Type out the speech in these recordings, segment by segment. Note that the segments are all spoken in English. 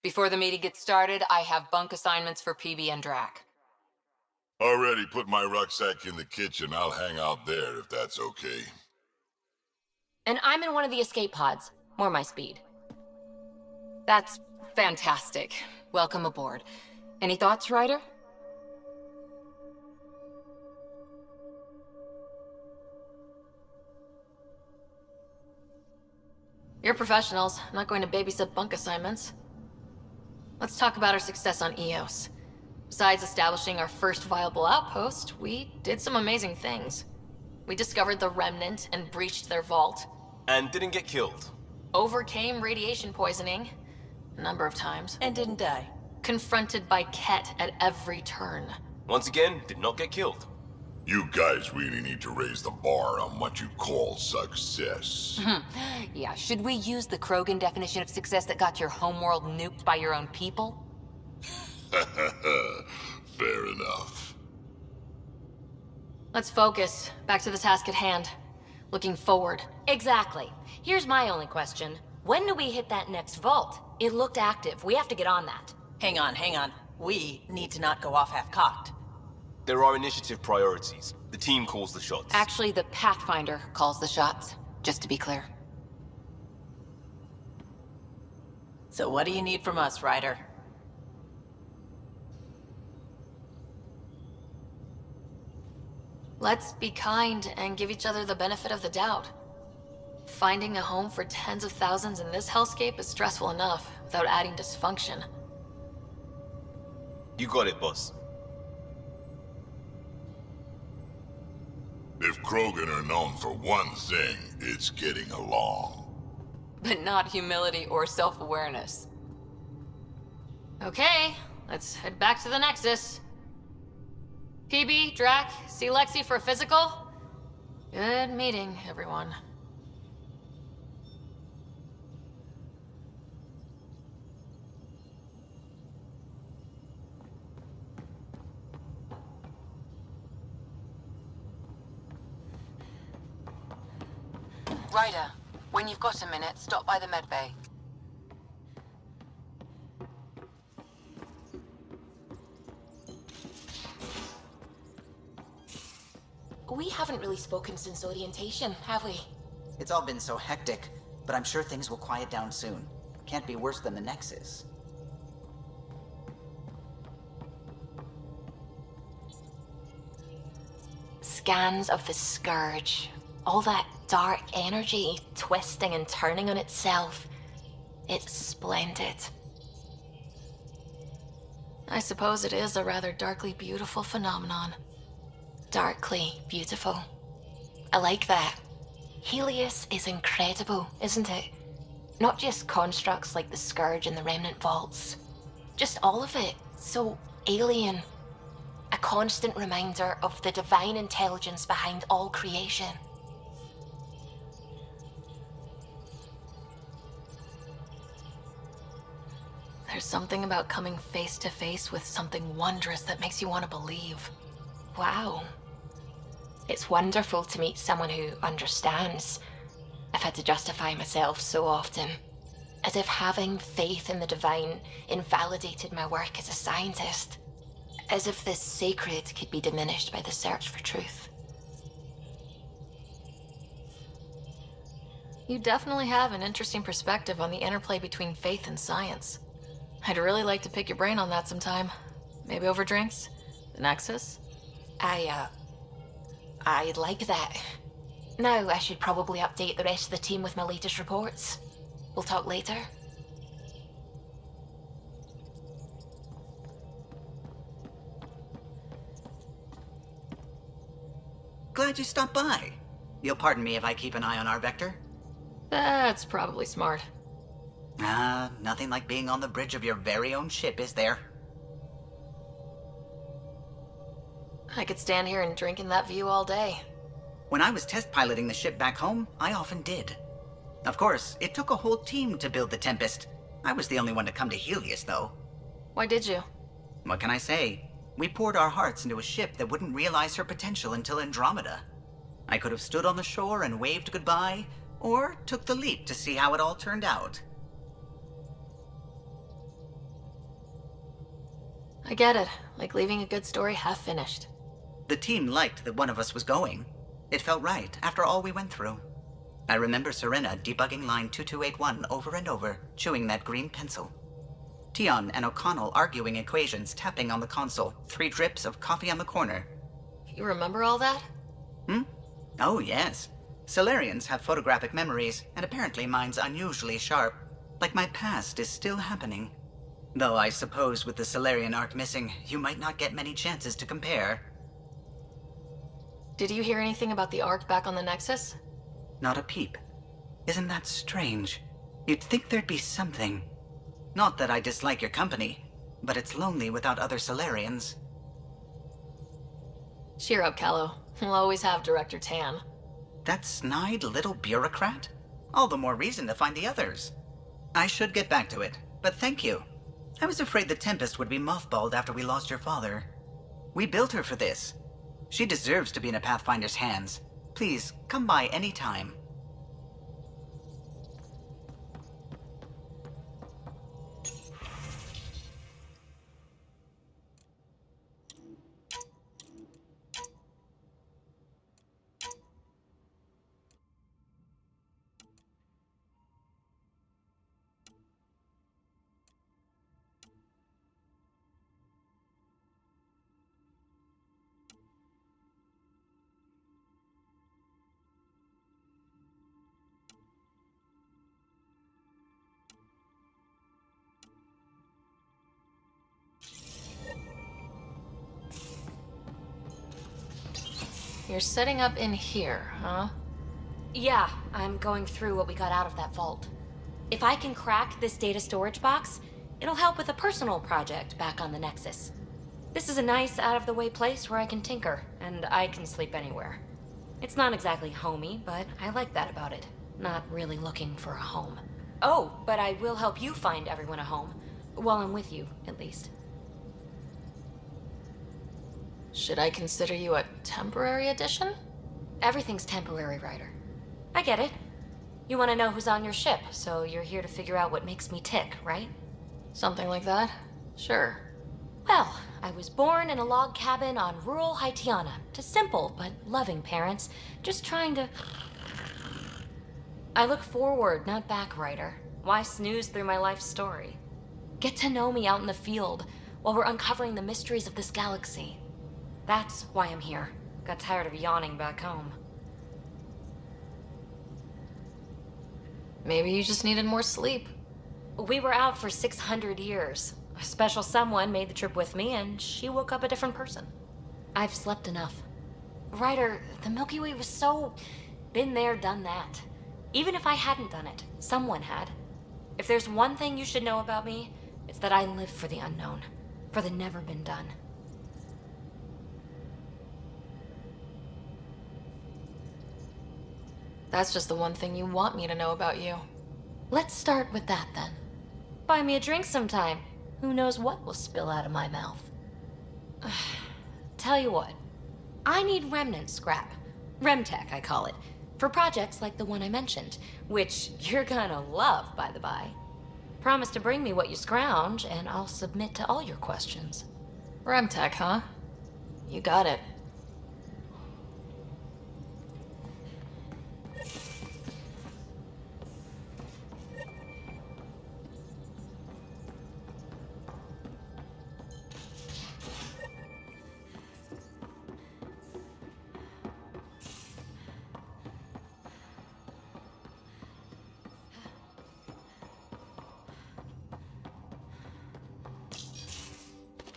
Before the meeting gets started, I have bunk assignments for PB and Drac. Already put my rucksack in the kitchen. I'll hang out there if that's okay. And I'm in one of the escape pods. More my speed. That's fantastic. Welcome aboard. Any thoughts, Ryder? You're professionals. I'm not going to babysit bunk assignments. Let's talk about our success on EOS. Besides establishing our first viable outpost, we did some amazing things. We discovered the Remnant and breached their vault. And didn't get killed. Overcame radiation poisoning a number of times. And didn't die. Confronted by Ket at every turn. Once again, did not get killed. You guys really need to raise the bar on what you call success. Yeah, should we use the Krogan definition of success that got your homeworld nuked by your own people? Fair enough. Let's focus. Back to the task at hand. Looking forward. Exactly. Here's my only question. When do we hit that next vault? It looked active. We have to get on that. Hang on. We need to not go off half-cocked. There are initiative priorities. The team calls the shots. Actually, the Pathfinder calls the shots, just to be clear. So what do you need from us, Ryder? Let's be kind and give each other the benefit of the doubt. Finding a home for tens of thousands in this hellscape is stressful enough without adding dysfunction. You got it, boss. If Krogan are known for one thing, it's getting along. But not humility or self-awareness. Okay, let's head back to the Nexus. PB, Drac, see Lexi for a physical? Good meeting, everyone. Ryder, when you've got a minute, stop by the medbay. We haven't really spoken since orientation, have we? It's all been so hectic, but I'm sure things will quiet down soon. Can't be worse than the Nexus. Scans of the Scourge. All that dark energy twisting and turning on itself. It's splendid. I suppose it is a rather darkly beautiful phenomenon. Darkly beautiful. I like that. Helios is incredible, isn't it? Not just constructs like the Scourge and the Remnant Vaults. Just all of it. So alien. A constant reminder of the divine intelligence behind all creation. There's something about coming face to face with something wondrous that makes you want to believe. Wow. It's wonderful to meet someone who understands. I've had to justify myself so often. As if having faith in the divine invalidated my work as a scientist. As if this sacred could be diminished by the search for truth. You definitely have an interesting perspective on the interplay between faith and science. I'd really like to pick your brain on that sometime. Maybe over drinks? The Nexus? I'd like that. Now I should probably update the rest of the team with my latest reports. We'll talk later. Glad you stopped by. You'll pardon me if I keep an eye on our vector? That's probably smart. Nothing like being on the bridge of your very own ship, is there? I could stand here and drink in that view all day. When I was test piloting the ship back home, I often did. Of course, it took a whole team to build the Tempest. I was the only one to come to Helios, though. Why did you? What can I say? We poured our hearts into a ship that wouldn't realize her potential until Andromeda. I could have stood on the shore and waved goodbye, or took the leap to see how it all turned out. I get it. Like leaving a good story half finished. The team liked that one of us was going. It felt right after all we went through. I remember Serena debugging line 2281 over and over, chewing that green pencil. Tion and O'Connell arguing equations, tapping on the console, 3 drips of coffee on the corner. You remember all that? Oh, yes. Solarians have photographic memories, and apparently mine's unusually sharp. Like my past is still happening. Though I suppose with the Solarian arc missing, you might not get many chances to compare. Did you hear anything about the Ark back on the Nexus? Not a peep. Isn't that strange? You'd think there'd be something. Not that I dislike your company, but it's lonely without other Solarians. Cheer up, Callow. We'll always have Director Tan. That snide little bureaucrat? All the more reason to find the others. I should get back to it, but thank you. I was afraid the Tempest would be mothballed after we lost your father. We built her for this. She deserves to be in a Pathfinder's hands. Please, come by any time. You're setting up in here, huh? Yeah, I'm going through what we got out of that vault. If I can crack this data storage box, it'll help with a personal project back on the Nexus. This is a nice, out-of-the-way place where I can tinker, and I can sleep anywhere. It's not exactly homey, but I like that about it. Not really looking for a home. Oh, but I will help you find everyone a home. While I'm with you, at least. Should I consider you a temporary addition? Everything's temporary, Ryder. I get it. You want to know who's on your ship, so you're here to figure out what makes me tick, right? Something like that? Sure. Well, I was born in a log cabin on rural Haitiana to simple but loving parents, just trying to... I look forward, not back, Ryder. Why snooze through my life story? Get to know me out in the field while we're uncovering the mysteries of this galaxy. That's why I'm here. Got tired of yawning back home. Maybe you just needed more sleep. We were out for 600 years. A special someone made the trip with me, and she woke up a different person. I've slept enough. Ryder, the Milky Way was so... been there, done that. Even if I hadn't done it, someone had. If there's one thing you should know about me, it's that I live for the unknown. For the never been done. That's just the one thing you want me to know about you. Let's start with that, then. Buy me a drink sometime. Who knows what will spill out of my mouth. Tell you what. I need remnant scrap. Remtech, I call it. For projects like the one I mentioned. Which you're gonna love, by the by. Promise to bring me what you scrounge, and I'll submit to all your questions. Remtech, huh? You got it.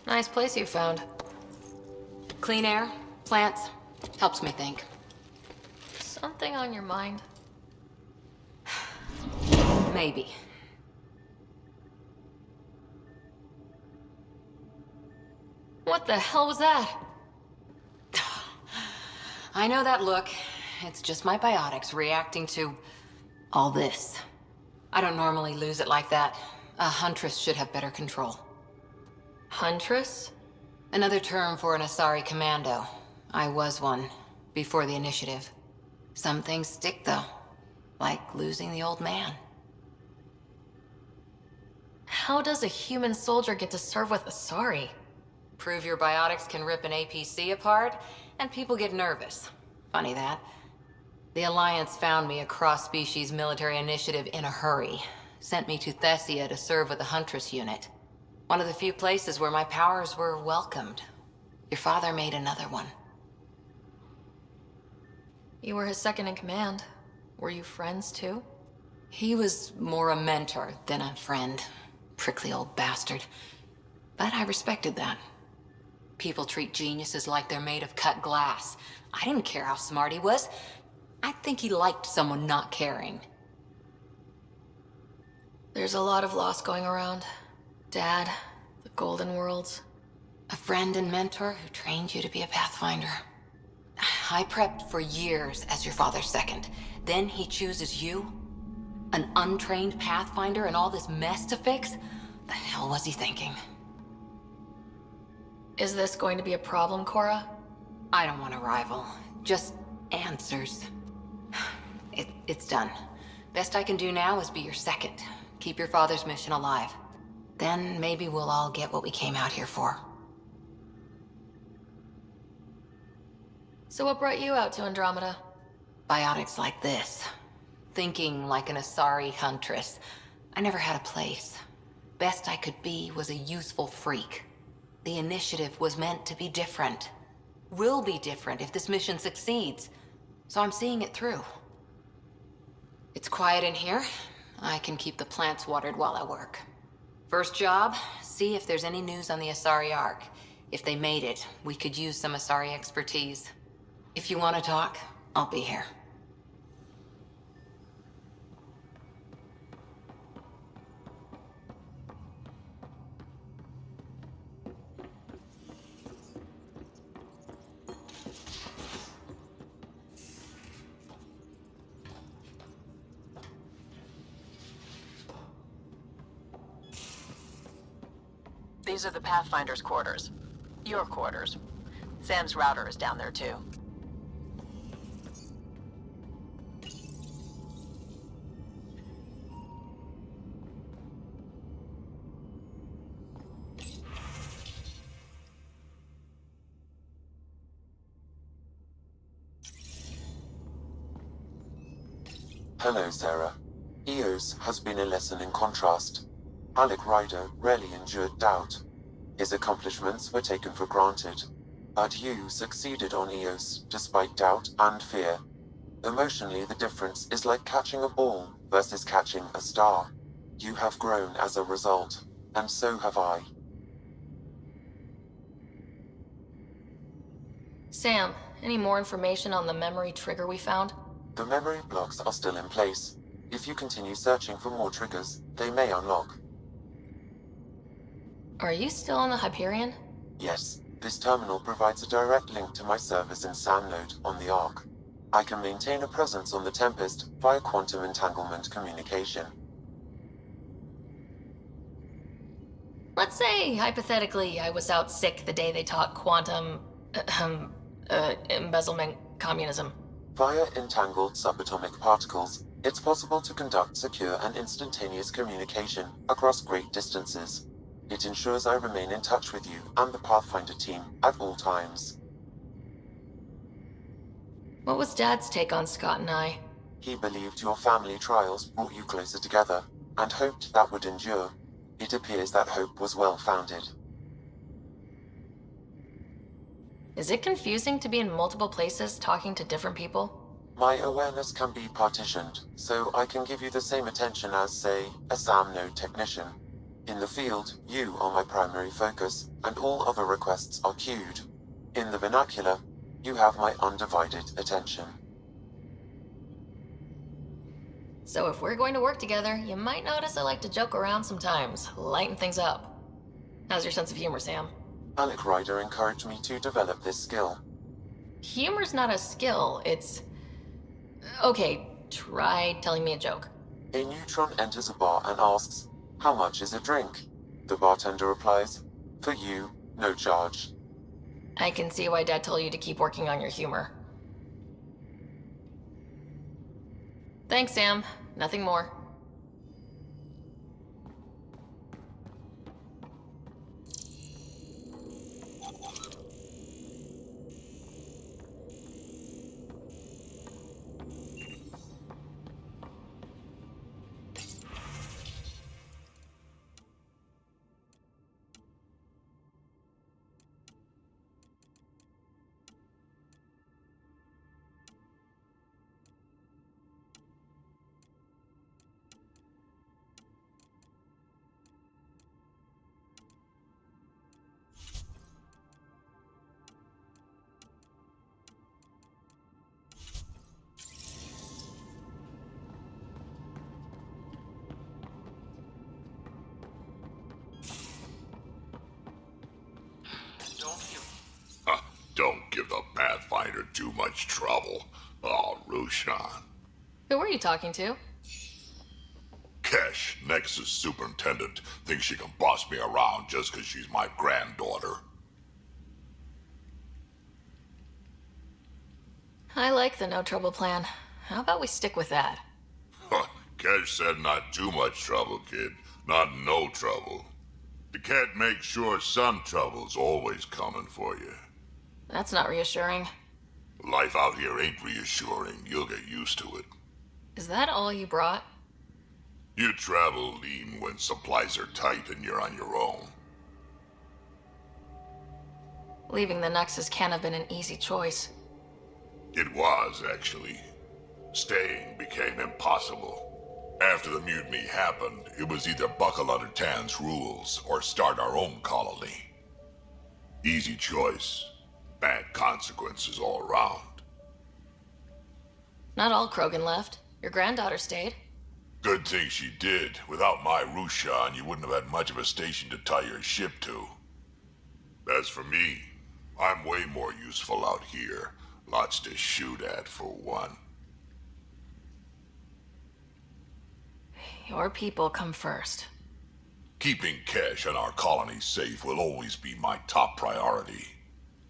Nice place you found. Clean air, plants, helps me think. Something on your mind? Maybe. What the hell was that? I know that look. It's just my biotics reacting to all this. I don't normally lose it like that. A huntress should have better control. Huntress? Another term for an Asari commando. I was one, before the initiative. Some things stick, though. Like losing the old man. How does a human soldier get to serve with Asari? Prove your biotics can rip an APC apart, and people get nervous. Funny that. The Alliance found me a cross-species military initiative in a hurry. Sent me to Thessia to serve with the Huntress unit. One of the few places where my powers were welcomed. Your father made another one. You were his second in command. Were you friends too? He was more a mentor than a friend. Prickly old bastard. But I respected that. People treat geniuses like they're made of cut glass. I didn't care how smart he was. I think he liked someone not caring. There's a lot of loss going around. Dad, the Golden Worlds. A friend and mentor who trained you to be a Pathfinder. I prepped for years as your father's second. Then he chooses you? An untrained Pathfinder and all this mess to fix? The hell was he thinking? Is this going to be a problem, Cora? I don't want a rival. Just answers. It's done. Best I can do now is be your second. Keep your father's mission alive. Then maybe we'll all get what we came out here for. So what brought you out to Andromeda? Biotics like this. Thinking like an Asari huntress. I never had a place. Best I could be was a useful freak. The initiative was meant to be different. Will be different if this mission succeeds. So I'm seeing it through. It's quiet in here. I can keep the plants watered while I work. First job, see if there's any news on the Asari Ark. If they made it, we could use some Asari expertise. If you want to talk, I'll be here. These are the Pathfinder's quarters. Your quarters. Sam's router is down there too. Hello, Sarah. Eos has been a lesson in contrast. Alec Ryder rarely endured doubt. His accomplishments were taken for granted. But you succeeded on Eos, despite doubt and fear. Emotionally, the difference is like catching a ball versus catching a star. You have grown as a result, and so have I. Sam, any more information on the memory trigger we found? The memory blocks are still in place. If you continue searching for more triggers, they may unlock. Are you still on the Hyperion? Yes, this terminal provides a direct link to my servers in SAM-node on the Ark. I can maintain a presence on the Tempest via quantum entanglement communication. Let's say, hypothetically, I was out sick the day they taught quantum... embezzlement communism. Via entangled subatomic particles, it's possible to conduct secure and instantaneous communication across great distances. It ensures I remain in touch with you and the Pathfinder team at all times. What was Dad's take on Scott and I? He believed your family trials brought you closer together, and hoped that would endure. It appears that hope was well-founded. Is it confusing to be in multiple places talking to different people? My awareness can be partitioned, so I can give you the same attention as, say, a SAM-node technician. In the field, you are my primary focus, and all other requests are queued. In the vernacular, you have my undivided attention. So if we're going to work together, you might notice I like to joke around sometimes, lighten things up. How's your sense of humor, Sam? Alec Ryder encouraged me to develop this skill. Humor's not a skill, it's... Okay, try telling me a joke. A neutron enters a bar and asks, "How much is a drink?" The bartender replies, "For you, no charge." I can see why Dad told you to keep working on your humor. Thanks, Sam. Nothing more. too much trouble. Oh, Roshan. Who were you talking to? Kesh, Nexus superintendent, thinks she can boss me around just 'cause she's my granddaughter. I like the no trouble plan. How about we stick with that? Kesh said not too much trouble, kid. Not no trouble. The cat makes sure some trouble's always coming for you. That's not reassuring. Life out here ain't reassuring. You'll get used to it. Is that all you brought? You travel lean when supplies are tight and you're on your own. Leaving the Nexus can't have been an easy choice. It was, actually. Staying became impossible. After the mutiny happened, it was either buckle under Tan's rules or start our own colony. Easy choice. Bad consequences all around. Not all Krogan left. Your granddaughter stayed. Good thing she did. Without my Rushan, you wouldn't have had much of a station to tie your ship to. As for me, I'm way more useful out here. Lots to shoot at, for one. Your people come first. Keeping Kesh and our colony safe will always be my top priority.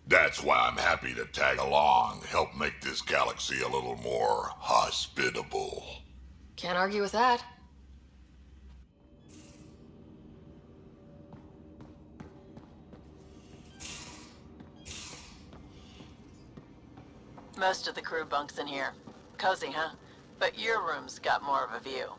That's why I'm happy to tag along, help make this galaxy a little more hospitable. Can't argue with that. Most of the crew bunks in here. Cozy, huh? But your room's got more of a view.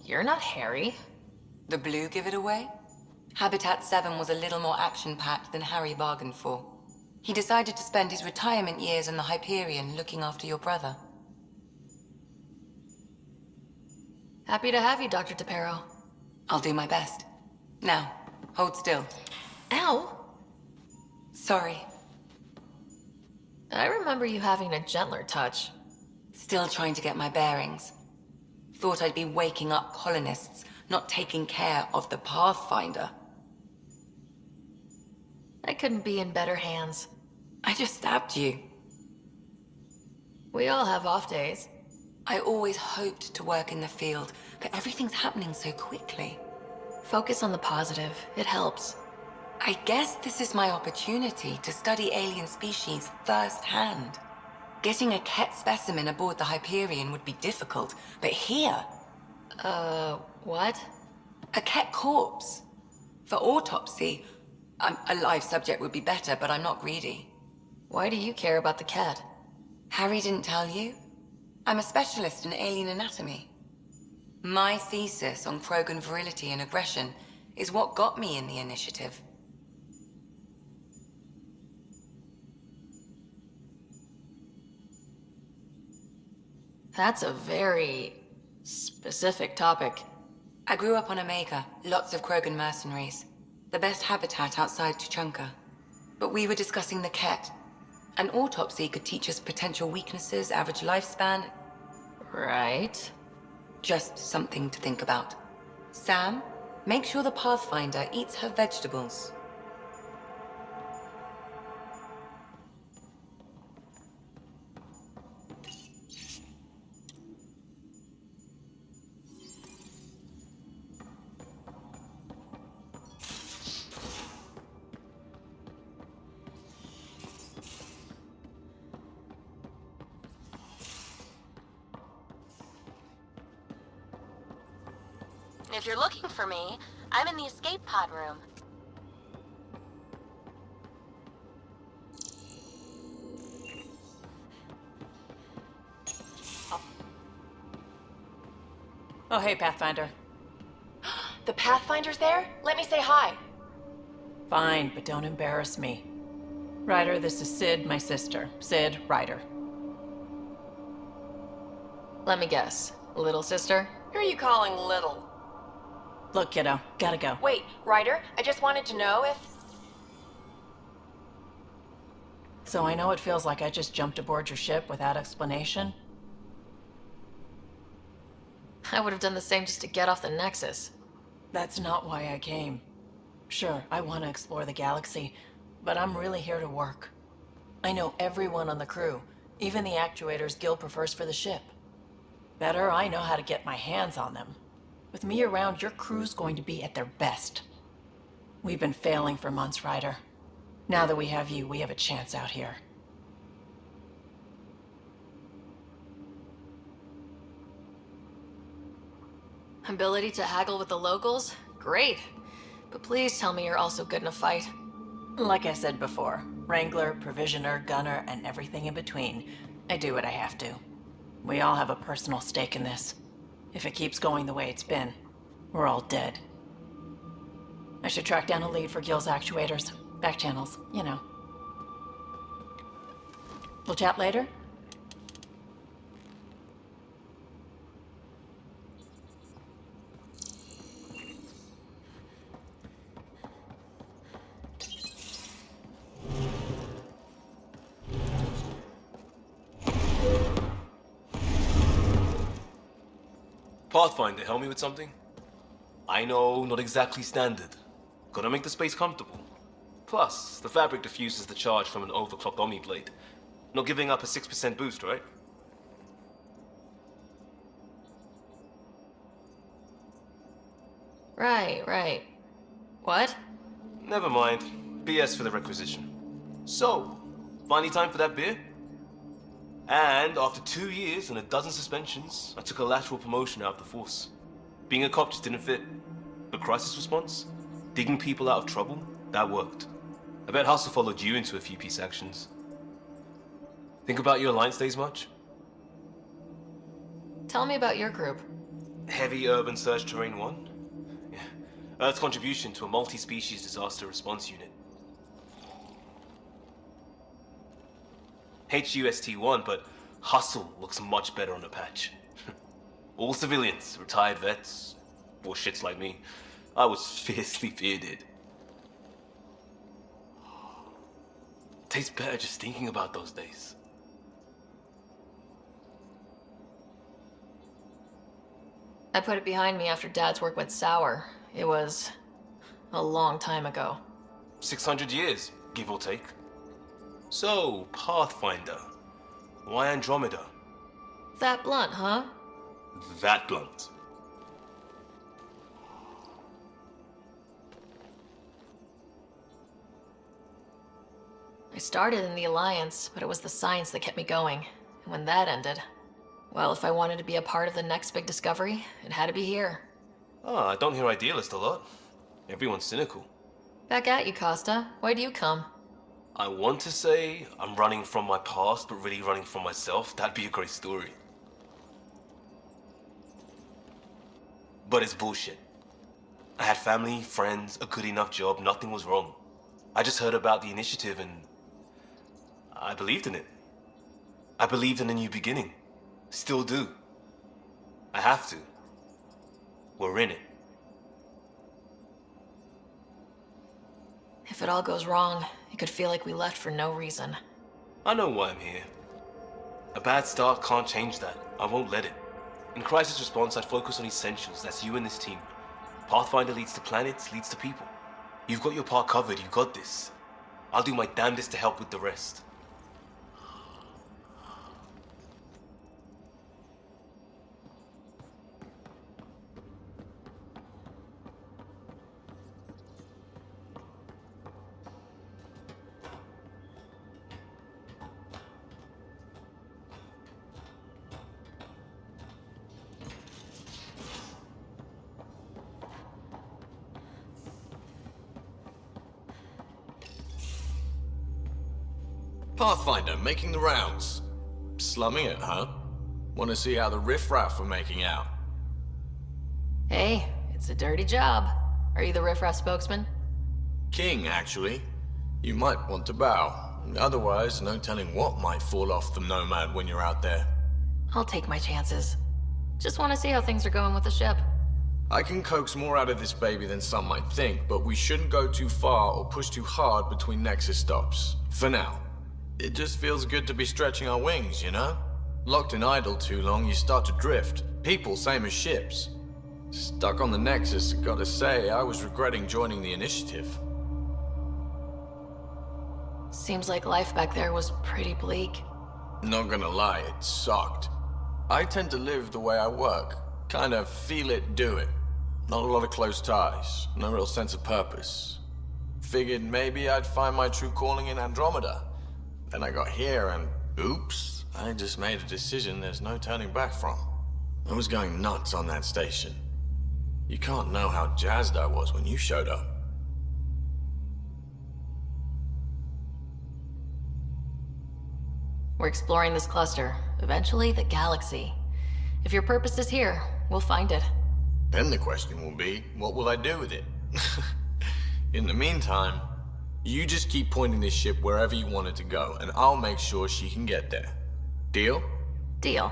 You're not Harry. The blue give it away? Habitat 7 was a little more action-packed than Harry bargained for. He decided to spend his retirement years in the Hyperion looking after your brother. Happy to have you, Dr. Tapero. I'll do my best. Now, hold still. Ow! Sorry. I remember you having a gentler touch. Still trying to get my bearings. Thought I'd be waking up colonists, not taking care of the Pathfinder. I couldn't be in better hands. I just stabbed you. We all have off days. I always hoped to work in the field, but everything's happening so quickly. Focus on the positive. It helps. I guess this is my opportunity to study alien species firsthand. Getting a Ket specimen aboard the Hyperion would be difficult, but here... What? A Ket corpse. For autopsy, a live subject would be better, but I'm not greedy. Why do you care about the Ket? Harry didn't tell you? I'm a specialist in alien anatomy. My thesis on Krogan virility and aggression is what got me in the initiative. That's a very specific topic. I grew up on Omega, lots of Krogan mercenaries. The best habitat outside Tuchanka. But we were discussing the Ket. An autopsy could teach us potential weaknesses, average lifespan. Right. Just something to think about. Sam, make sure the Pathfinder eats her vegetables. If you're looking for me, I'm in the escape pod room. Oh, hey, Pathfinder. The Pathfinder's there? Let me say hi. Fine, but don't embarrass me. Ryder, this is Sid, my sister. Sid, Ryder. Let me guess. Little sister? Who are you calling little? Look, kiddo, gotta go. Wait, Ryder, I just wanted to know if... So I know it feels like I just jumped aboard your ship without explanation. I would have done the same just to get off the Nexus. That's not why I came. Sure, I want to explore the galaxy, but I'm really here to work. I know everyone on the crew, even the actuators Gil prefers for the ship. Better, I know how to get my hands on them. With me around, your crew's going to be at their best. We've been failing for months, Ryder. Now that we have you, we have a chance out here. Ability to haggle with the locals? Great. But please tell me you're also good in a fight. Like I said before, Wrangler, Provisioner, Gunner, and everything in between. I do what I have to. We all have a personal stake in this. If it keeps going the way it's been, we're all dead. I should track down a lead for Gil's actuators. Back channels, you know. We'll chat later? Pathfinder, help me with something? I know, not exactly standard. Gotta make the space comfortable. Plus, the fabric diffuses the charge from an overclocked Omni blade. Not giving up a 6% boost, right? Right. What? Never mind. BS for the requisition. So, finally time for that beer? And after 2 years and a dozen suspensions, I took a lateral promotion out of the force. Being a cop just didn't fit. But crisis response? Digging people out of trouble? That worked. I bet Hustle followed you into a few peace actions. Think about your Alliance days much? Tell me about your group. Heavy Urban Search Terrain 1? Yeah. Earth's contribution to a multi-species disaster response unit. HUST-1, but Hustle looks much better on the patch. All civilians, retired vets, or shits like me. I was fiercely bearded. Tastes better just thinking about those days. I put it behind me after Dad's work went sour. It was a long time ago. 600 years, give or take. So, Pathfinder. Why Andromeda? That blunt, huh? That blunt. I started in the Alliance, but it was the science that kept me going. And when that ended, well, if I wanted to be a part of the next big discovery, it had to be here. Ah, I don't hear idealist a lot. Everyone's cynical. Back at you, Costa. Why do you come? I want to say I'm running from my past, but really running from myself. That'd be a great story. But it's bullshit. I had family, friends, a good enough job, nothing was wrong. I just heard about the initiative and I believed in it. I believed in a new beginning. Still do. I have to. We're in it. If it all goes wrong, it could feel like we left for no reason. I know why I'm here. A bad start can't change that. I won't let it. In crisis response, I'd focus on essentials. That's you and this team. Pathfinder leads to planets, leads to people. You've got your part covered. You got this. I'll do my damnedest to help with the rest. Pathfinder, making the rounds. Slumming it, huh? Want to see how the riffraff are making out? Hey, it's a dirty job. Are you the riffraff spokesman? King, actually. You might want to bow. Otherwise, no telling what might fall off the Nomad when you're out there. I'll take my chances. Just want to see how things are going with the ship. I can coax more out of this baby than some might think, but we shouldn't go too far or push too hard between Nexus stops. For now. It just feels good to be stretching our wings, you know? Locked in idle too long, you start to drift. People, same as ships. Stuck on the Nexus, gotta say, I was regretting joining the initiative. Seems like life back there was pretty bleak. Not gonna lie, it sucked. I tend to live the way I work. Kind of feel it, do it. Not a lot of close ties, no real sense of purpose. Figured maybe I'd find my true calling in Andromeda. Then I got here and, oops, I just made a decision there's no turning back from. I was going nuts on that station. You can't know how jazzed I was when you showed up. We're exploring this cluster, eventually the galaxy. If your purpose is here, we'll find it. Then the question will be, what will I do with it? In the meantime, you just keep pointing this ship wherever you want it to go, and I'll make sure she can get there. Deal? Deal.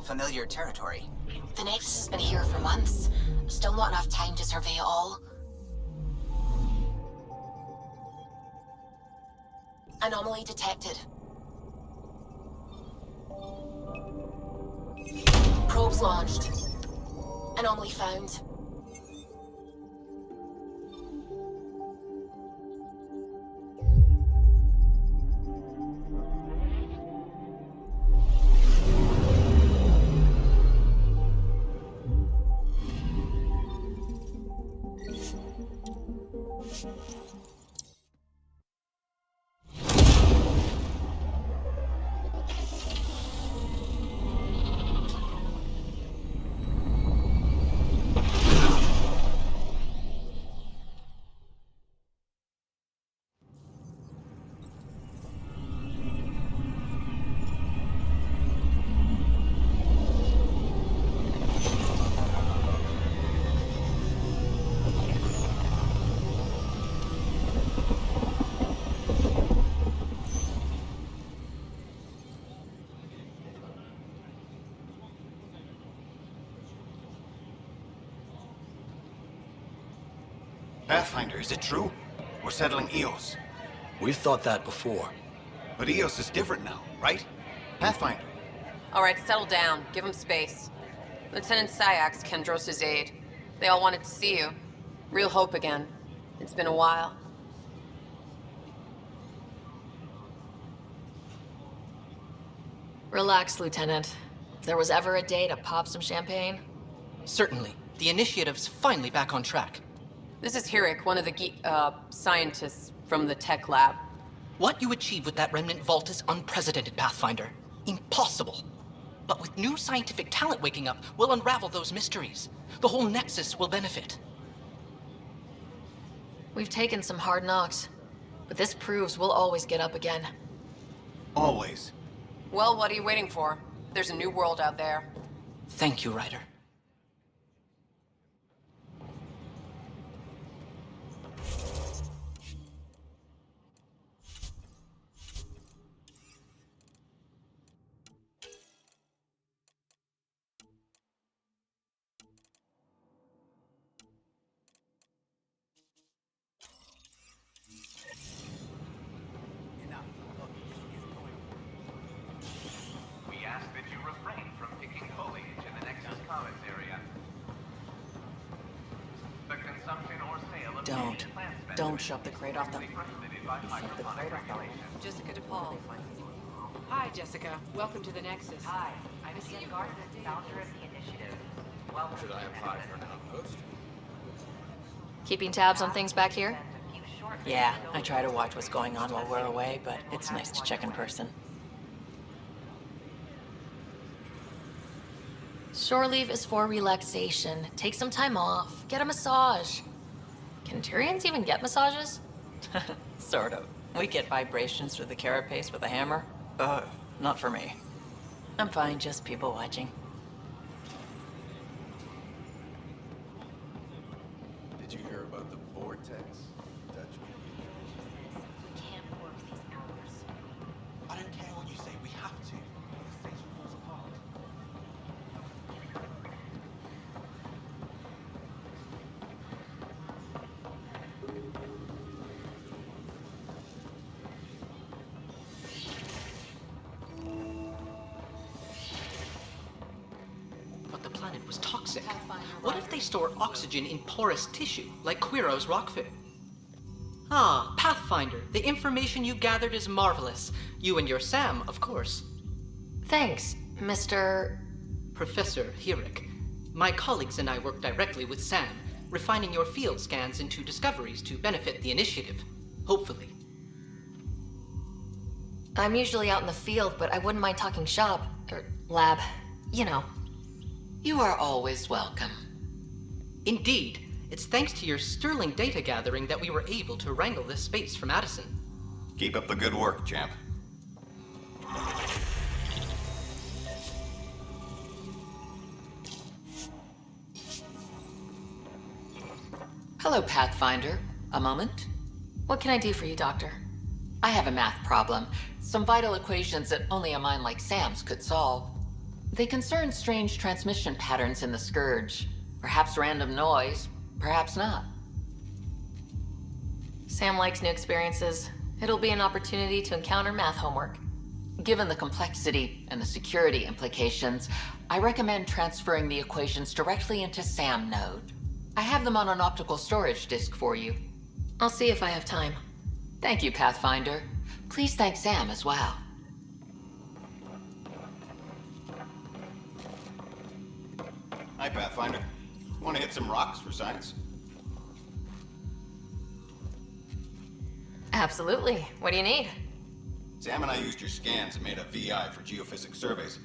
Familiar territory. The Nexus has been here for months. Still not enough time to survey it all. Anomaly detected. Probes launched. Anomaly found. Pathfinder, is it true? We're settling Eos. We've thought that before. But Eos is different now, right? Pathfinder. All right, settle down. Give him space. Lieutenant Syax, Kendros' aide. They all wanted to see you. Real hope again. It's been a while. Relax, Lieutenant. If there was ever a day to pop some champagne... Certainly. The initiative's finally back on track. This is Hirik, one of the scientists from the tech lab. What you achieved with that remnant vault is unprecedented, Pathfinder. Impossible. But with new scientific talent waking up, we'll unravel those mysteries. The whole Nexus will benefit. We've taken some hard knocks, but this proves we'll always get up again. Always. Well, what are you waiting for? There's a new world out there. Thank you, Ryder. We ask that you refrain from picking foliage in the Nexus Commons area. The consumption or sale of Don't shut the crate off the... prohibited by hydroponic regulations. Jessica DePaul. Hi, Jessica. Welcome to the Nexus. Hi, I'm Ian Garza, founder of the initiative. Welcome Should I apply for an outpost? Keeping tabs on things back here? Yeah, I try to watch what's going on while we're away, but it's nice to check in person. Shore leave is for relaxation. Take some time off. Get a massage. Can Turians even get massages? Sort of. We get vibrations through the carapace with a hammer. Not for me. I'm fine, just people watching. Did you hear about the vortex? Dutch We can't work these hours. I don't care what you say, we have to. The station falls apart. But the planet was toxic. What if they store oxygen in porous tissue, like Quiro's rockfit? Ah, Pathfinder, the information you gathered is marvelous. You and your Sam, of course. Thanks, Mr... Professor Hirik. My colleagues and I work directly with Sam, refining your field scans into discoveries to benefit the initiative. Hopefully. I'm usually out in the field, but I wouldn't mind talking shop. Or lab. You know. You are always welcome. Indeed. It's thanks to your sterling data gathering that we were able to wrangle this space from Addison. Keep up the good work, champ. Hello, Pathfinder. A moment? What can I do for you, Doctor? I have a math problem. Some vital equations that only a mind like Sam's could solve. They concern strange transmission patterns in the Scourge. Perhaps random noise, perhaps not. Sam likes new experiences. It'll be an opportunity to encounter math homework. Given the complexity and the security implications, I recommend transferring the equations directly into SAM node. I have them on an optical storage disk for you. I'll see if I have time. Thank you, Pathfinder. Please thank Sam as well. Hi, Pathfinder. Want to hit some rocks for science? Absolutely. What do you need? Sam and I used your scans and made a VI for geophysics surveys.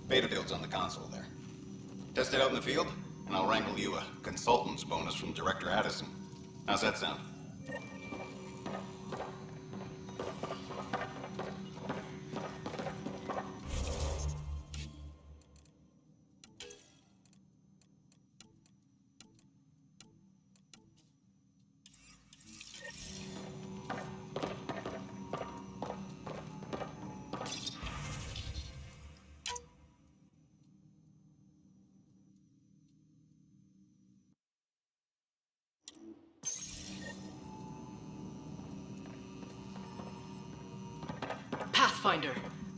Beta builds on the console there. Test it out in the field, and I'll wrangle you a consultant's bonus from Director Addison. How's that sound? Pathfinder,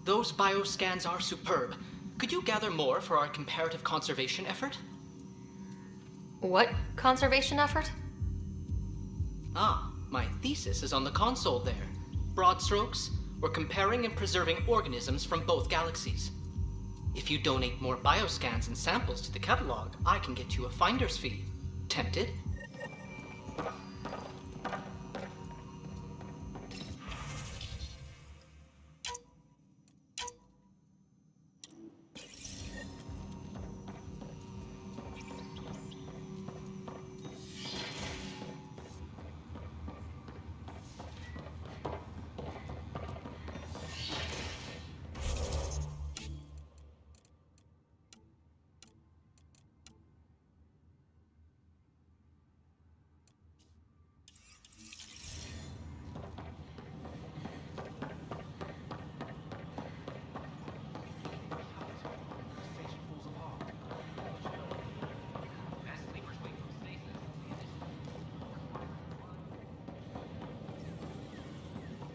those bioscans are superb. Could you gather more for our comparative conservation effort? What conservation effort? Ah, my thesis is on the console there. Broad strokes, we're comparing and preserving organisms from both galaxies. If you donate more bioscans and samples to the catalog, I can get you a finder's fee. Tempted?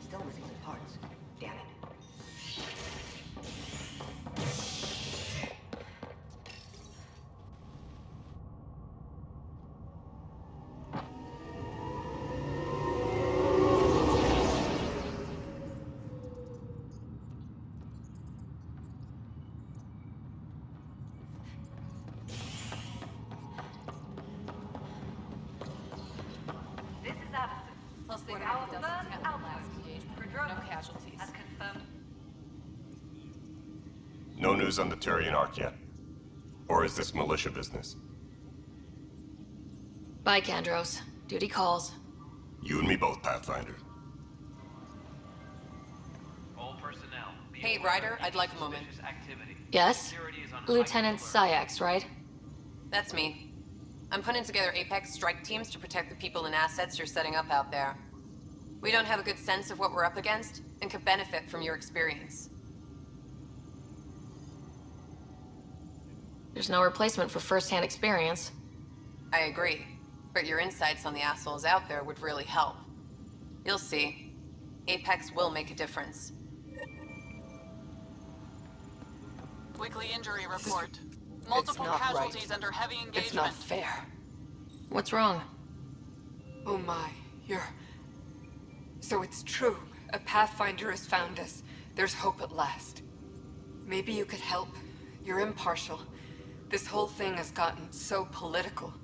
Still missing some parts. Damn it. This is Addison. Plus, they our first outpost for drug no casualties. As confirmed. No news on the Turian Ark yet? Or is this militia business? Bye, Kandros. Duty calls. You and me both, Pathfinder. All personnel. Hey, Ryder, I'd like a moment. Activity. Yes? Security is on Lieutenant Syax, right? That's me. I'm putting together Apex strike teams to protect the people and assets you're setting up out there. We don't have a good sense of what we're up against, and could benefit from your experience. There's no replacement for first-hand experience. I agree, but your insights on the assholes out there would really help. You'll see. Apex will make a difference. Weekly injury report. Multiple casualties under heavy engagement. It's not fair. What's wrong? Oh my, So it's true. A Pathfinder has found us. There's hope at last. Maybe you could help. You're impartial. This whole thing has gotten so political.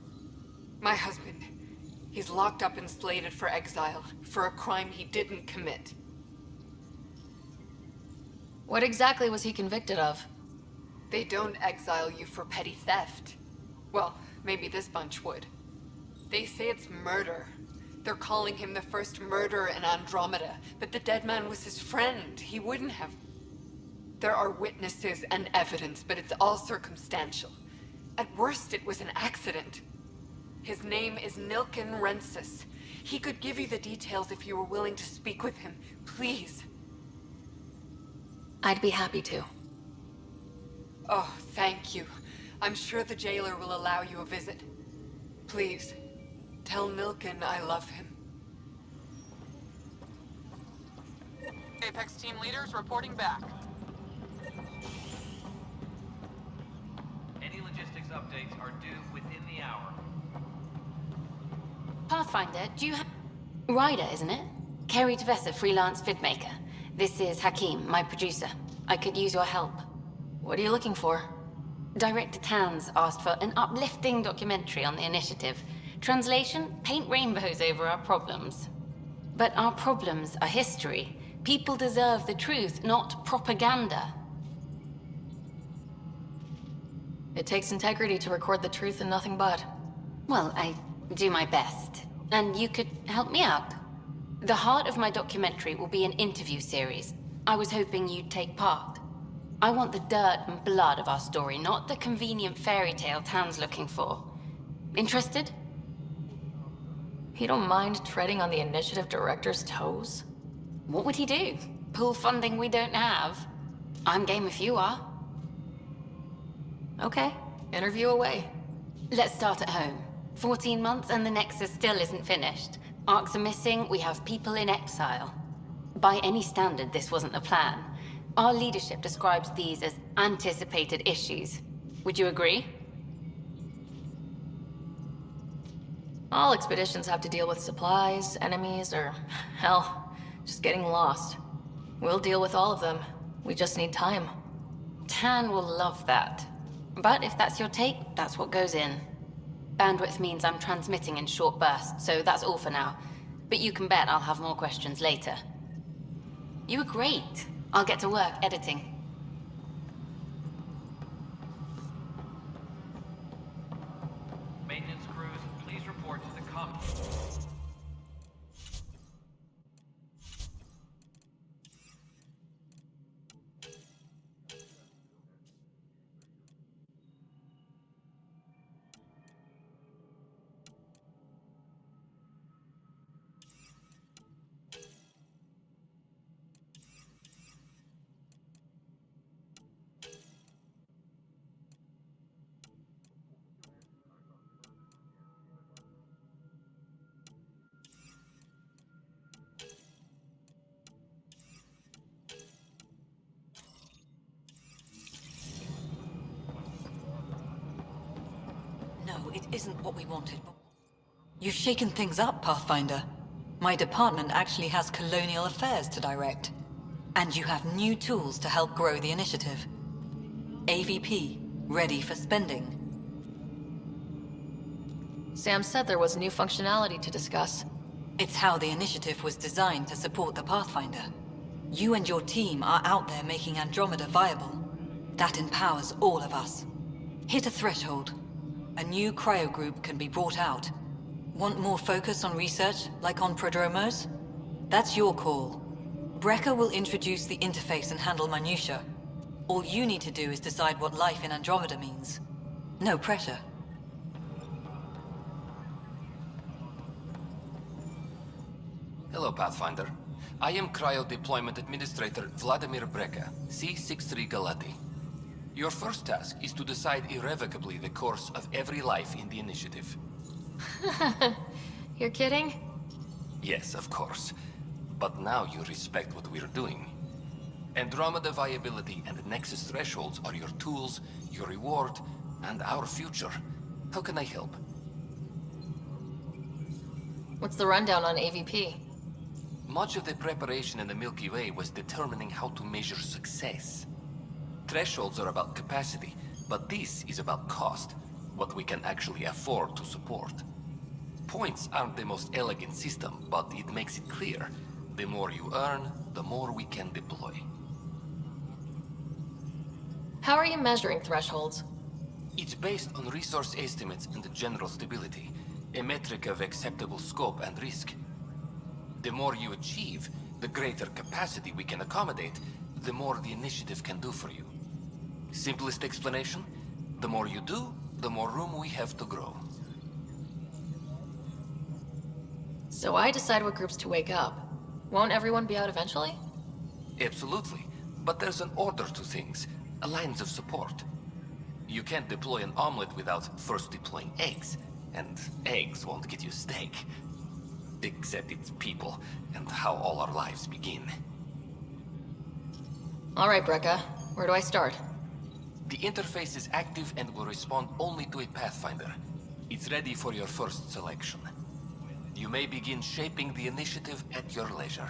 My husband, he's locked up and slated for exile for a crime he didn't commit. What exactly was he convicted of? They don't exile you for petty theft. Well, maybe this bunch would. They say it's murder. They're calling him the first murderer in Andromeda, but the dead man was his friend. He wouldn't have. There are witnesses and evidence, but it's all circumstantial. At worst, it was an accident. His name is Nilken Rensis. He could give you the details if you were willing to speak with him. Please. I'd be happy to. Oh, thank you. I'm sure the jailer will allow you a visit. Please, tell Nilken I love him. Apex team leaders reporting back. Any logistics updates are due within the hour. Pathfinder, do you have... Ryder, isn't it? Kerry Tvessa, freelance vidmaker. This is Hakim, my producer. I could use your help. What are you looking for? Director Tans asked for an uplifting documentary on the initiative. Translation, paint rainbows over our problems. But our problems are history. People deserve the truth, not propaganda. It takes integrity to record the truth and nothing but. Well, I do my best. And you could help me out. The heart of my documentary will be an interview series. I was hoping you'd take part. I want the dirt and blood of our story, not the convenient fairy tale Tan's looking for. Interested? You don't mind treading on the initiative director's toes? What would he do? Pool funding we don't have? I'm game if you are. Okay, interview away. Let's start at home. 14 months and the Nexus still isn't finished. Arcs are missing, we have people in exile. By any standard, this wasn't the plan. Our leadership describes these as anticipated issues. Would you agree? All expeditions have to deal with supplies, enemies, or, hell, just getting lost. We'll deal with all of them. We just need time. Tan will love that. But if that's your take, that's what goes in. Bandwidth means I'm transmitting in short bursts, so that's all for now. But you can bet I'll have more questions later. You were great. I'll get to work editing. Maintenance crews, please report to the comm. No, it isn't what we wanted. You've shaken things up, Pathfinder. My department actually has colonial affairs to direct. And you have new tools to help grow the initiative. AVP, ready for spending. Sam said there was new functionality to discuss. It's how the initiative was designed to support the Pathfinder. You and your team are out there making Andromeda viable. That empowers all of us. Hit a threshold. A new cryo group can be brought out. Want more focus on research, like on Prodromos? That's your call. Brecker will introduce the interface and handle minutiae. All you need to do is decide what life in Andromeda means. No pressure. Hello, Pathfinder. I am Cryo Deployment Administrator Vladimir Brecker, C-63 Galati. Your first task is to decide irrevocably the course of every life in the initiative. You're kidding? Yes, of course. But now you respect what we're doing. Andromeda viability and Nexus thresholds are your tools, your reward, and our future. How can I help? What's the rundown on AVP? Much of the preparation in the Milky Way was determining how to measure success. Thresholds are about capacity, but this is about cost, what we can actually afford to support. Points aren't the most elegant system, but it makes it clear. The more you earn, the more we can deploy. How are you measuring thresholds? It's based on resource estimates and general stability, a metric of acceptable scope and risk. The more you achieve, the greater capacity we can accommodate, the more the initiative can do for you. Simplest explanation, the more you do, the more room we have to grow. So I decide what groups to wake up. Won't everyone be out eventually? Absolutely, but there's an order to things, a lines of support. You can't deploy an omelet without first deploying eggs, and eggs won't get you steak. Except it's people, and how all our lives begin. Alright, Brecca. Where do I start? The interface is active and will respond only to a Pathfinder. It's ready for your first selection. You may begin shaping the initiative at your leisure.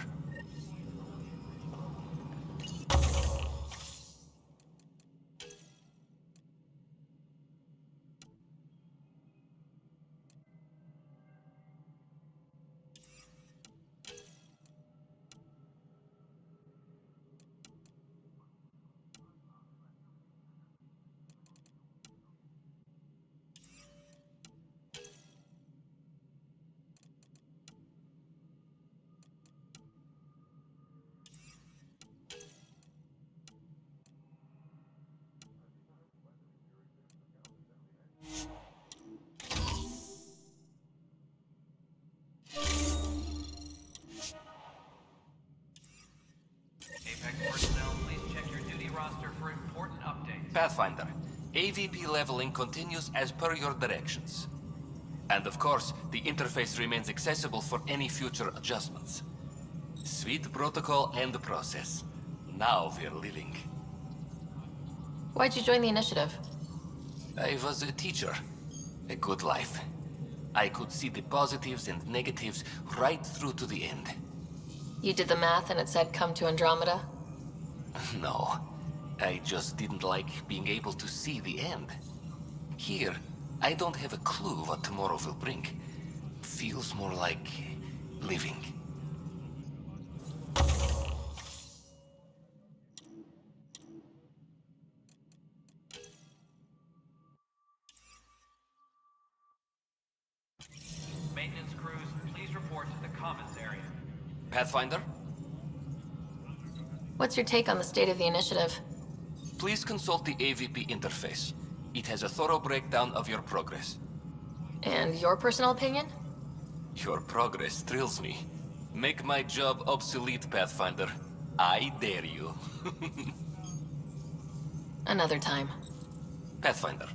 Apex personnel, please check your duty roster for important updates. Pathfinder, AVP leveling continues as per your directions. And of course, the interface remains accessible for any future adjustments. Sweet protocol and process. Now we're living. Why'd you join the initiative? I was a teacher. A good life. I could see the positives and negatives right through to the end. You did the math and it said come to Andromeda? No. I just didn't like being able to see the end. Here, I don't have a clue what tomorrow will bring. Feels more like living. Maintenance crews, please report to the commons area. Pathfinder, What's your take on the state of the initiative? please consult the AVP interface. It has a thorough breakdown of your progress. And your personal opinion? Your progress thrills me. Make my job obsolete, Pathfinder. I dare you. Another time. Pathfinder.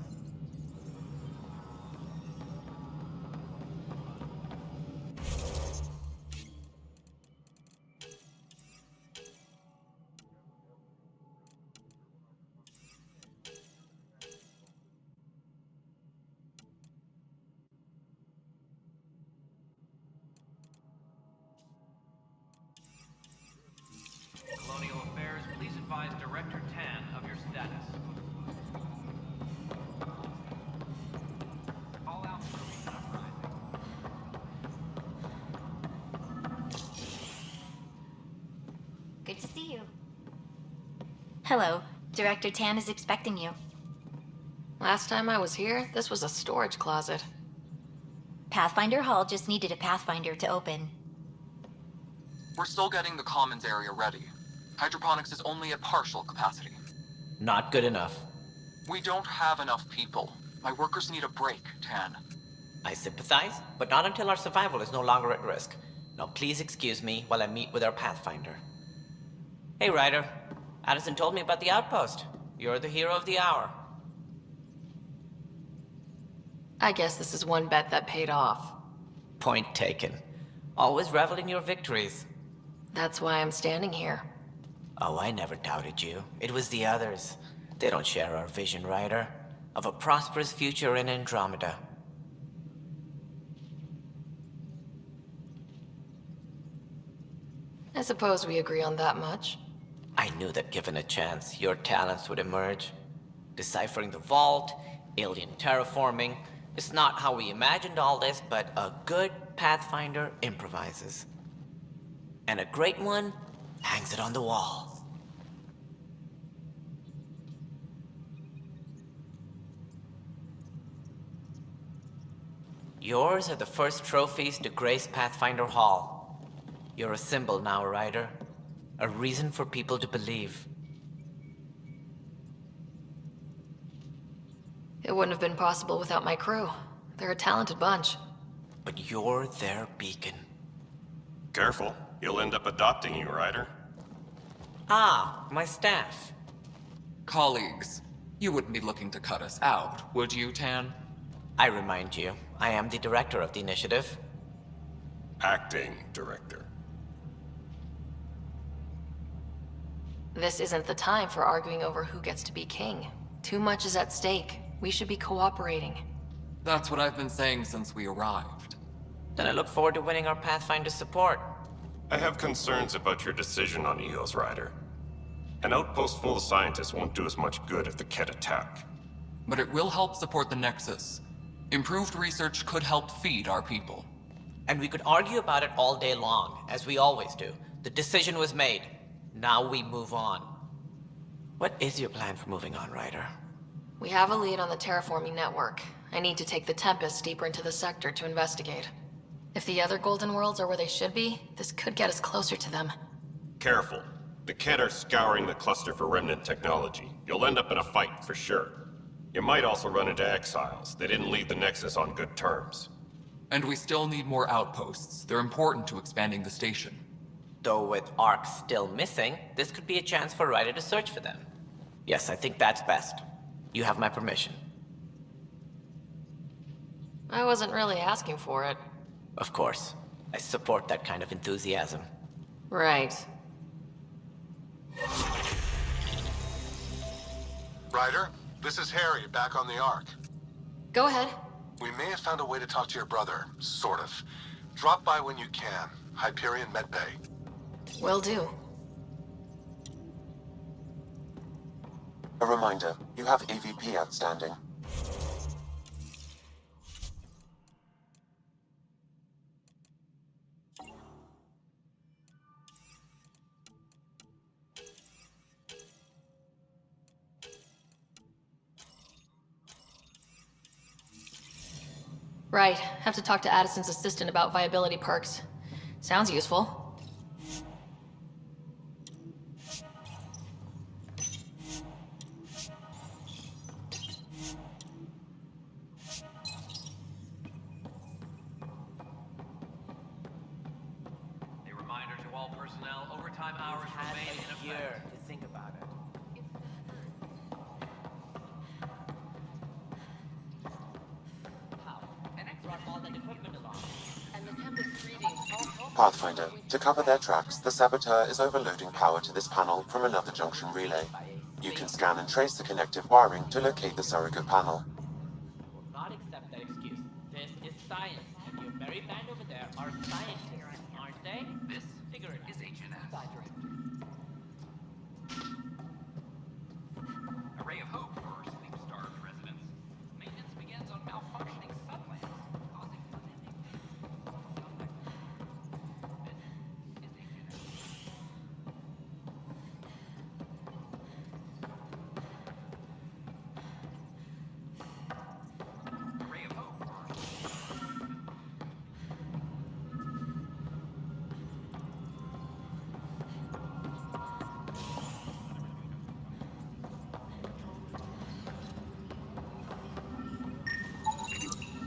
Colonial Affairs, please advise Director Tan of your status. All out Good to see you. Hello. Director Tan is expecting you. Last time I was here, this was a storage closet. Pathfinder Hall just needed a Pathfinder to open. We're still getting the commons area ready. Hydroponics is only at partial capacity. Not good enough. We don't have enough people. My workers need a break, Tan. I sympathize, but not until our survival is no longer at risk. Now please excuse me while I meet with our Pathfinder. Hey, Ryder. Addison told me about the outpost. You're the hero of the hour. I guess this is one bet that paid off. Point taken. Always revel in your victories. That's why I'm standing here. Oh, I never doubted you. It was the others. They don't share our vision, Ryder. Of a prosperous future in Andromeda. I suppose we agree on that much. I knew that given a chance, your talents would emerge. Deciphering the vault, alien terraforming. It's not how we imagined all this, but a good Pathfinder improvises. And a great one hangs it on the wall. Yours are the first trophies to grace Pathfinder Hall. You're a symbol now, Ryder. A reason for people to believe. It wouldn't have been possible without my crew. They're a talented bunch. But you're their beacon. Careful, he'll end up adopting you, Ryder. Ah, my staff. Colleagues, you wouldn't be looking to cut us out, would you, Tan? I remind you, I am the director of the initiative. Acting director. This isn't the time for arguing over who gets to be king. Too much is at stake. We should be cooperating. That's what I've been saying since we arrived. Then I look forward to winning our Pathfinder support. I have concerns about your decision on Eos, Ryder. An outpost full of scientists won't do us much good if the Kett attack. But it will help support the Nexus. Improved research could help feed our people. And we could argue about it all day long, as we always do. The decision was made. Now we move on. What is your plan for moving on, Ryder? We have a lead on the terraforming network. I need to take the Tempest deeper into the sector to investigate. If the other Golden Worlds are where they should be, this could get us closer to them. Careful. The Kett are scouring the cluster for remnant technology. You'll end up in a fight, for sure. You might also run into exiles. They didn't leave the Nexus on good terms. And we still need more outposts. They're important to expanding the station. Though with Ark still missing, this could be a chance for Ryder to search for them. Yes, I think that's best. You have my permission. I wasn't really asking for it. Of course. I support that kind of enthusiasm. Right. Ryder, this is Harry, back on the Ark. Go ahead. We may have found a way to talk to your brother, sort of. Drop by when you can. Hyperion Medbay. Will do. A reminder, you have AVP outstanding. Right. Have to talk to Addison's assistant about viability perks. Sounds useful. A reminder to all personnel, overtime hours remain in effect. Year to think about it. Pathfinder, to cover their tracks, the Saboteur is overloading power to this panel from another junction relay. You can scan and trace the connective wiring to locate the surrogate panel. Will not accept that excuse. This is science, and your very band over there are scientists, aren't they? This is HNS. A ray of hope for sleep-starved residents. Maintenance begins on malfunctioning sublamps, causing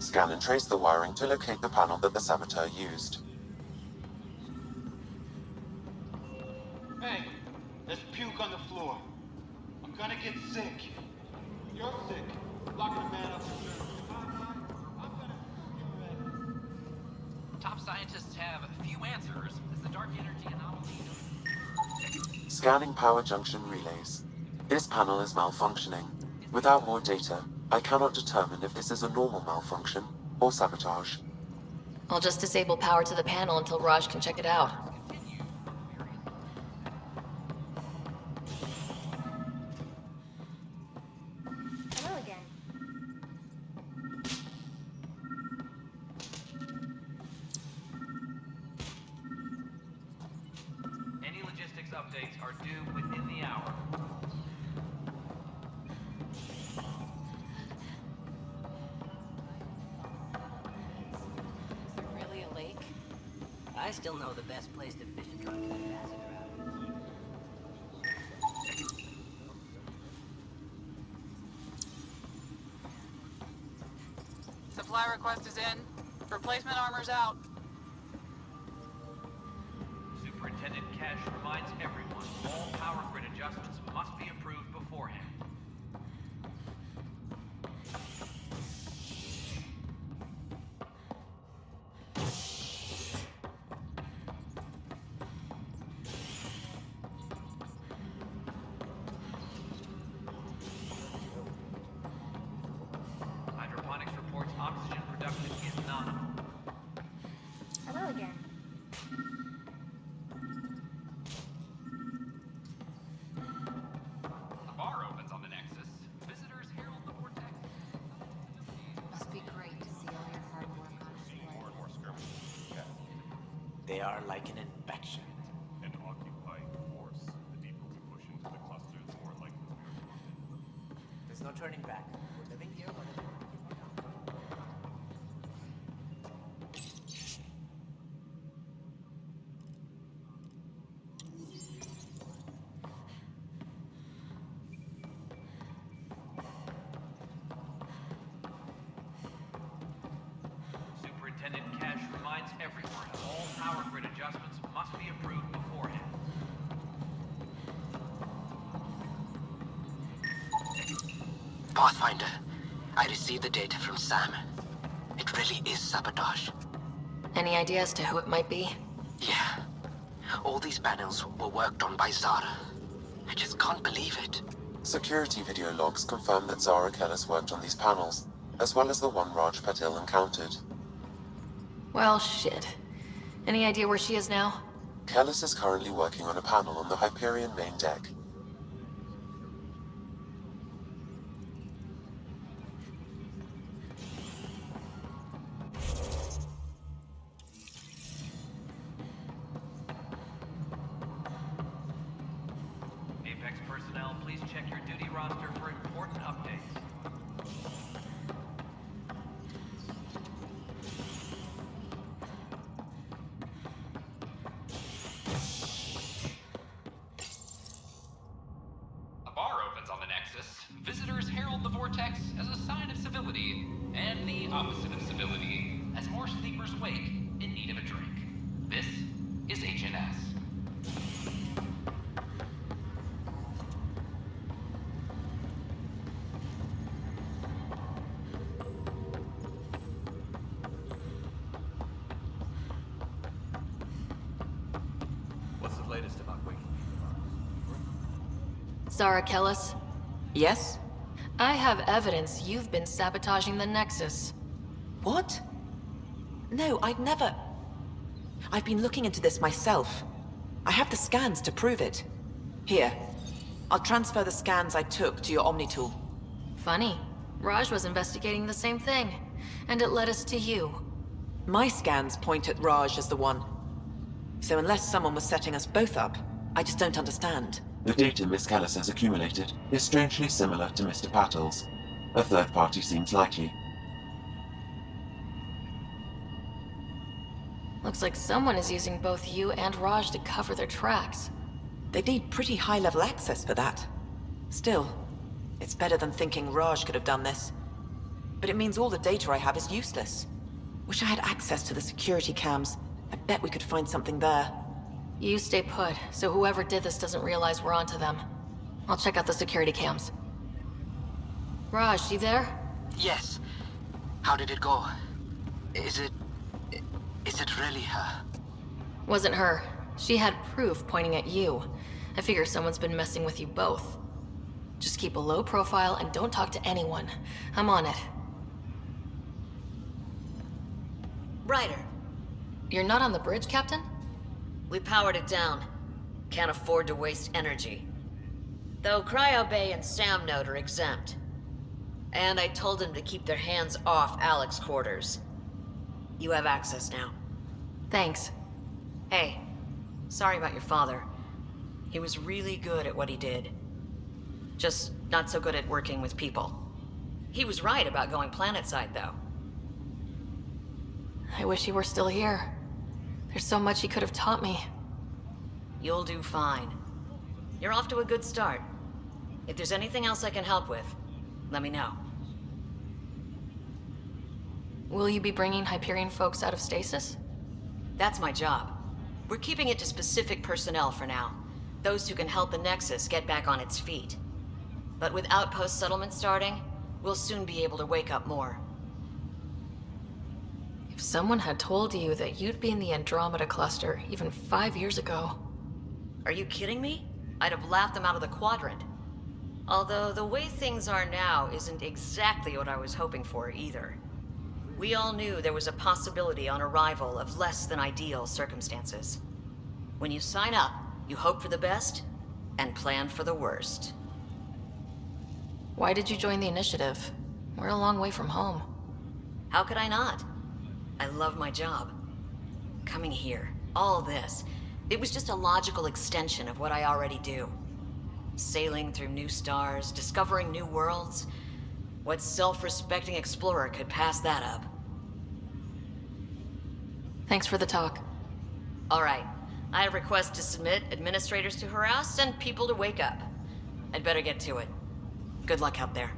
Scan and trace the wiring to locate the panel that the Saboteur used. Hey, there's puke on the floor. I'm gonna get sick. You're sick. Locking a man up for Top scientists have few answers as the dark energy anomaly. Scanning power junction relays. This panel is malfunctioning. Without more data, I cannot determine if this is a normal malfunction or sabotage. I'll just disable power to the panel until Raj can check it out. Hello again. Any logistics updates are due within the hour. I still know the best place to fish and drunk acid around. Supply request is in. Replacement armor's out. Superintendent Cash reminds everyone, all power grid adjustments must be approved beforehand. Hydroponics reports oxygen production is nominal. Hello again. The bar opens on the Nexus. Visitors herald the vortex. Must be great to see all your hard work on display. More and more skirmishes. Yeah. They are like an infection. And occupying force. The deeper we push into the cluster, the more likely we are to run in. There's no turning back. We're living here, whatever. Superintendent Cash reminds everyone, all power grid adjustments must be approved beforehand. Pathfinder, I received the data from Sam. It really is sabotage. Any idea as to who it might be? Yeah. All these panels were worked on by Zara. I just can't believe it. Security video logs confirm that Zara Kellis worked on these panels, as well as the one Raj Patil encountered. Well, shit. Any idea where she is now? Kellis is currently working on a panel on the Hyperion main deck. personnel, please check your duty roster for important updates. A bar opens on the Nexus. Visitors herald the vortex as a sign of civility, and the opposite of civility, as more sleepers wake in need of a drink. This is HNS. What's the latest about waking? Zara Kellis, Yes? I have evidence you've been sabotaging the Nexus. What? No, I'd never... I've been looking into this myself. I have the scans to prove it. Here. I'll transfer the scans I took to your Omni tool. Funny. Raj was investigating the same thing, and it led us to you. My scans point at Raj as the one. So unless someone was setting us both up, I just don't understand. The data Miss Callis has accumulated is strangely similar to Mr. Patel's. A third party seems likely. Looks like someone is using both you and Raj to cover their tracks. They need pretty high-level access for that. Still, it's better than thinking Raj could have done this. But it means all the data I have is useless. Wish I had access to the security cams. I bet we could find something there. You stay put, so whoever did this doesn't realize we're onto them. I'll check out the security cams. Raj, you there? Yes. How did it go? Is it really her? Wasn't her. She had proof pointing at you. I figure someone's been messing with you both. Just keep a low profile and don't talk to anyone. I'm on it. Ryder. You're not on the bridge, Captain? We powered it down. Can't afford to waste energy. Though Cryo Bay and Sam Node are exempt. And I told them to keep their hands off Alec's quarters. You have access now. Thanks. Hey, sorry about your father. He was really good at what he did. Just not so good at working with people. He was right about going planetside, though. I wish he were still here. There's so much he could have taught me. You'll do fine. You're off to a good start. If there's anything else I can help with, let me know. Will you be bringing Hyperion folks out of stasis? That's my job. We're keeping it to specific personnel for now. Those who can help the Nexus get back on its feet. But with outpost settlement starting, we'll soon be able to wake up more. If someone had told you that you'd be in the Andromeda cluster even 5 years ago... Are you kidding me? I'd have laughed them out of the quadrant. Although the way things are now isn't exactly what I was hoping for either. We all knew there was a possibility on arrival of less than ideal circumstances. When you sign up, you hope for the best and plan for the worst. Why did you join the Initiative? We're a long way from home. How could I not? I love my job. Coming here, all this, it was just a logical extension of what I already do. Sailing through new stars, discovering new worlds. What self-respecting explorer could pass that up? Thanks for the talk. All right. I have requests to submit, administrators to harass, and people to wake up. I'd better get to it. Good luck out there.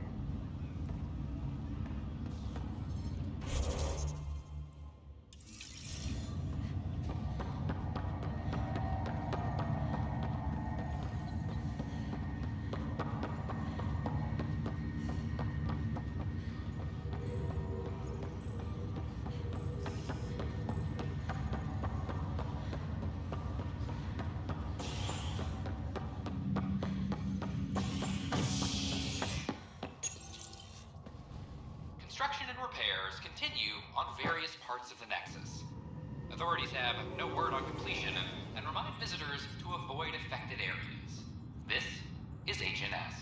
Construction and repairs continue on various parts of the Nexus. Authorities have no word on completion and remind visitors to avoid affected areas. This is HNS.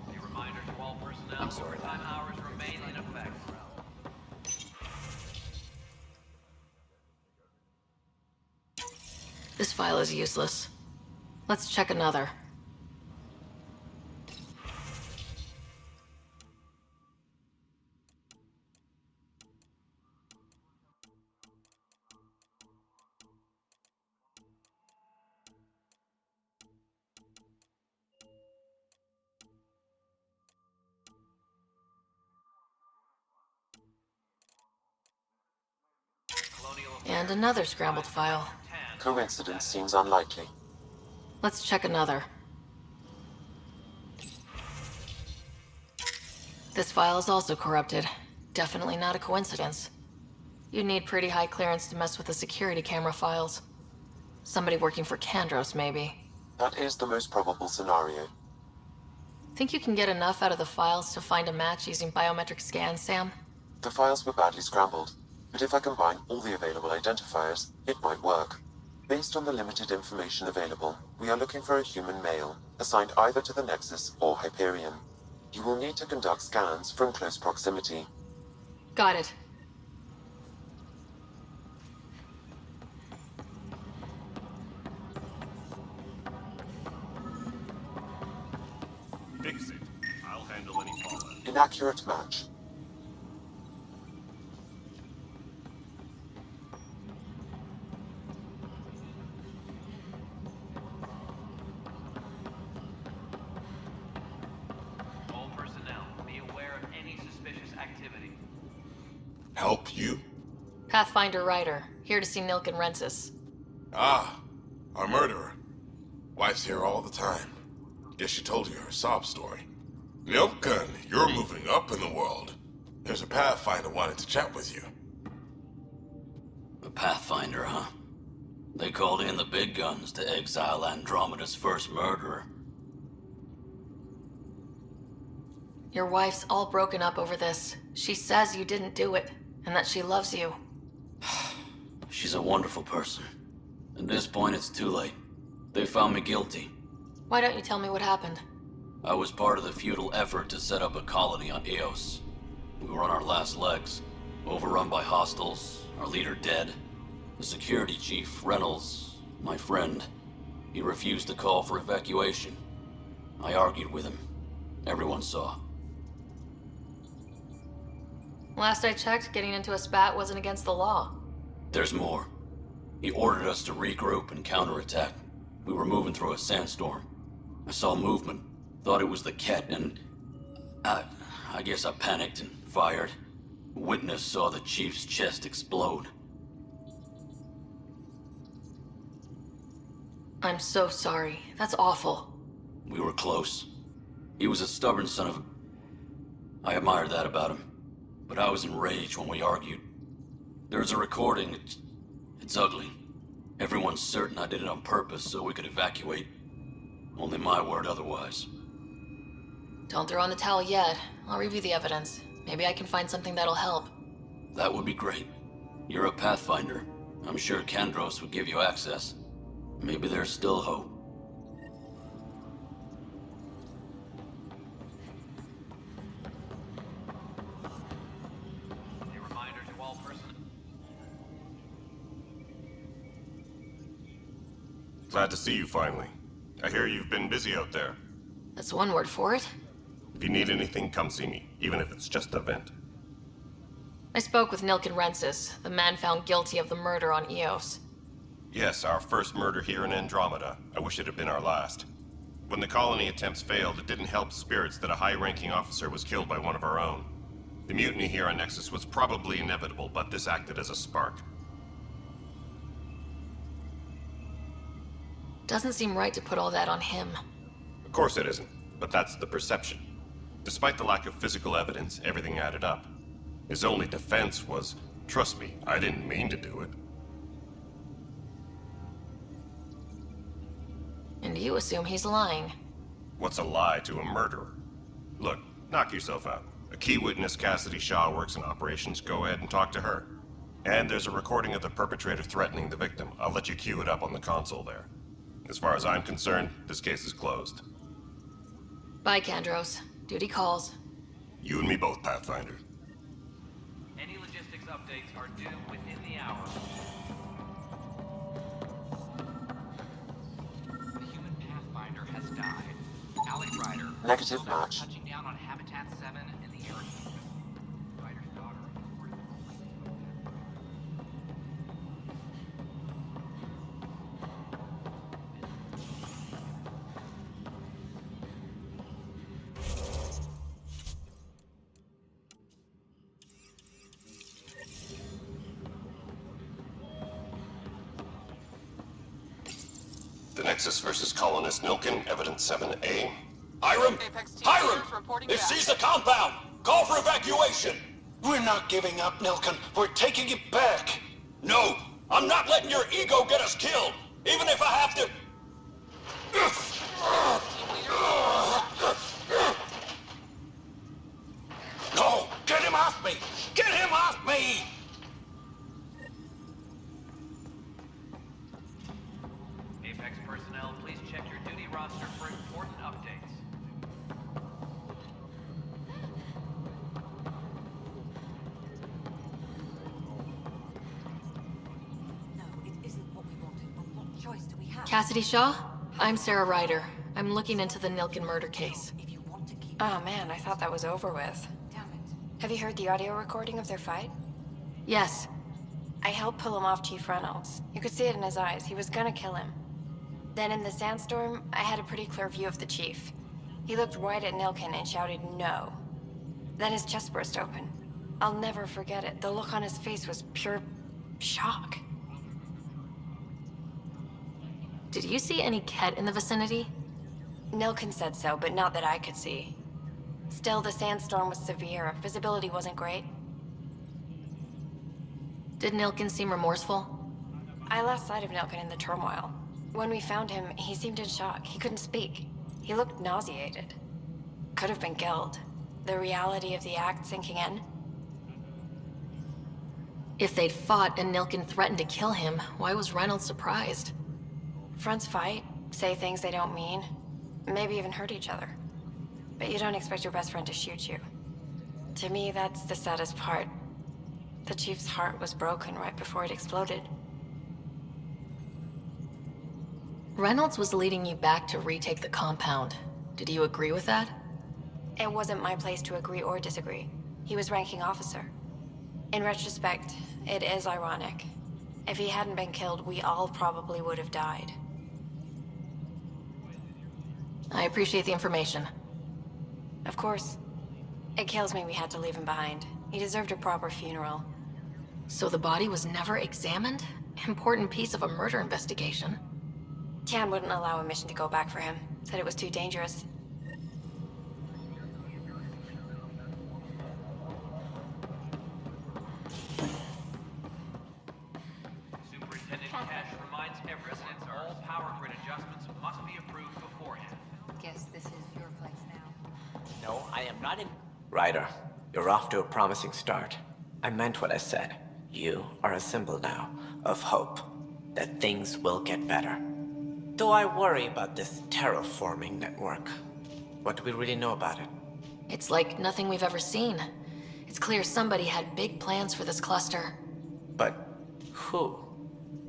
A reminder to all personnel, overtime hours remain in effect. This file is useless. Let's check another. And another scrambled file. Coincidence seems unlikely. Let's check another. This file is also corrupted. Definitely not a coincidence. You'd need pretty high clearance to mess with the security camera files. Somebody working for Kandros, maybe. That is the most probable scenario. Think you can get enough out of the files to find a match using biometric scans, Sam? The files were badly scrambled, but if I combine all the available identifiers, it might work. Based on the limited information available, we are looking for a human male, assigned either to the Nexus or Hyperion. You will need to conduct scans from close proximity. Got it. Fix it. I'll handle any fallout. Inaccurate match. All personnel, be aware of any suspicious activity. Help you? Pathfinder Ryder, here to see Nilk and Rensis. Ah, our murderer. Wife's here all the time. Guess she told you her sob story. Nilkan, you're moving up in the world. There's a Pathfinder wanted to chat with you. A Pathfinder, huh? They called in the big guns to exile Andromeda's first murderer. Your wife's all broken up over this. She says you didn't do it, and that she loves you. She's a wonderful person. At this point, it's too late. They found me guilty. Why don't you tell me what happened? I was part of the futile effort to set up a colony on Eos. We were on our last legs, overrun by hostiles, our leader dead. The security chief, Reynolds, my friend, he refused to call for evacuation. I argued with him. Everyone saw. Last I checked, getting into a spat wasn't against the law. There's more. He ordered us to regroup and counterattack. We were moving through a sandstorm. I saw movement, thought it was the Ket, and I guess I panicked and fired. A witness saw the chief's chest explode. I'm so sorry. That's awful. We were close. He was a stubborn son of a... I admired that about him. But I was enraged when we argued. There's a recording. It's ugly. Everyone's certain I did it on purpose so we could evacuate. Only my word otherwise. Don't throw in the towel yet. I'll review the evidence. Maybe I can find something that'll help. That would be great. You're a Pathfinder. I'm sure Kandros would give you access. Maybe there's still hope. A reminder to all personnel. Glad to see you finally. I hear you've been busy out there. That's one word for it. If you need anything, come see me, even if it's just a vent. I spoke with Nilk and Rensis, the man found guilty of the murder on Eos. Yes, our first murder here in Andromeda. I wish it had been our last. When the colony attempts failed, it didn't help spirits that a high-ranking officer was killed by one of our own. The mutiny here on Nexus was probably inevitable, but this acted as a spark. Doesn't seem right to put all that on him. Of course it isn't, but that's the perception. Despite the lack of physical evidence, everything added up. His only defense was, trust me, I didn't mean to do it. And you assume he's lying. What's a lie to a murderer? Look, knock yourself out. A key witness, Cassidy Shaw, works in operations. Go ahead and talk to her. And there's a recording of the perpetrator threatening the victim. I'll let you cue it up on the console there. As far as I'm concerned, this case is closed. Bye, Kandros. Duty calls. You and me both, Pathfinder. Any logistics updates are due within the hour. Negative match. Touching down on Habitat 7 in the area. Spider's daughter reported. The Nexus versus Colonist Nilkin, Evidence 7A. Hiram! Hiram! They've seized the compound! Call for evacuation! We're not giving up, Nilkin. We're taking it back. No! I'm not letting your ego get us killed! Even if I have to... No! Get him off me! Get him off me! Apex personnel, please check your duty roster for important updates. Cassidy Shaw? I'm Sarah Ryder. I'm looking into the Nilkin murder case. Oh man, I thought that was over with. Have you heard the audio recording of their fight? Yes. I helped pull him off Chief Reynolds. You could see it in his eyes. He was gonna kill him. Then in the sandstorm, I had a pretty clear view of the Chief. He looked right at Nilkin and shouted no. Then his chest burst open. I'll never forget it. The look on his face was pure shock. Did you see any Ket in the vicinity? Nilkin said so, but not that I could see. Still, the sandstorm was severe. Visibility wasn't great. Did Nilkin seem remorseful? I lost sight of Nilkin in the turmoil. When we found him, he seemed in shock. He couldn't speak. He looked nauseated. Could have been guilt. The reality of the act sinking in. If they'd fought and Nilkin threatened to kill him, why was Reynolds surprised? Fronts fight, say things they don't mean, maybe even hurt each other. But you don't expect your best friend to shoot you. To me, that's the saddest part. The Chief's heart was broken right before it exploded. Reynolds was leading you back to retake the compound. Did you agree with that? It wasn't my place to agree or disagree. He was ranking officer. In retrospect, it is ironic. If he hadn't been killed, we all probably would have died. I appreciate the information. Of course. It kills me we had to leave him behind. He deserved a proper funeral. So the body was never examined? Important piece of a murder investigation. Tian wouldn't allow a mission to go back for him. Said it was too dangerous. Superintendent Cash reminds everyone all power grid adjustments must be approved beforehand. Guess this is your place now. No, I am not in... Ryder, you're off to a promising start. I meant what I said. You are a symbol now of hope that things will get better. Though I worry about this terraforming network. What do we really know about it? It's like nothing we've ever seen. It's clear somebody had big plans for this cluster. But who?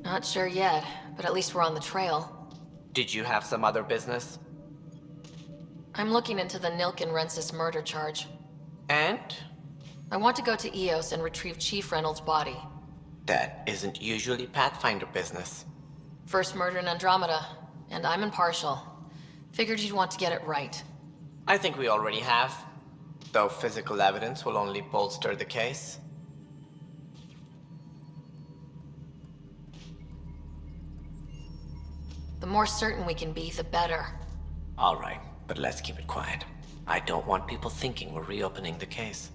Not sure yet, but at least we're on the trail. Did you have some other business? I'm looking into the Nilkin-Rensis murder charge. And? I want to go to EOS and retrieve Chief Reynolds' body. That isn't usually Pathfinder business. First murder in Andromeda, and I'm impartial. Figured you'd want to get it right. I think we already have. Though physical evidence will only bolster the case. The more certain we can be, the better. All right, but let's keep it quiet. I don't want people thinking we're reopening the case.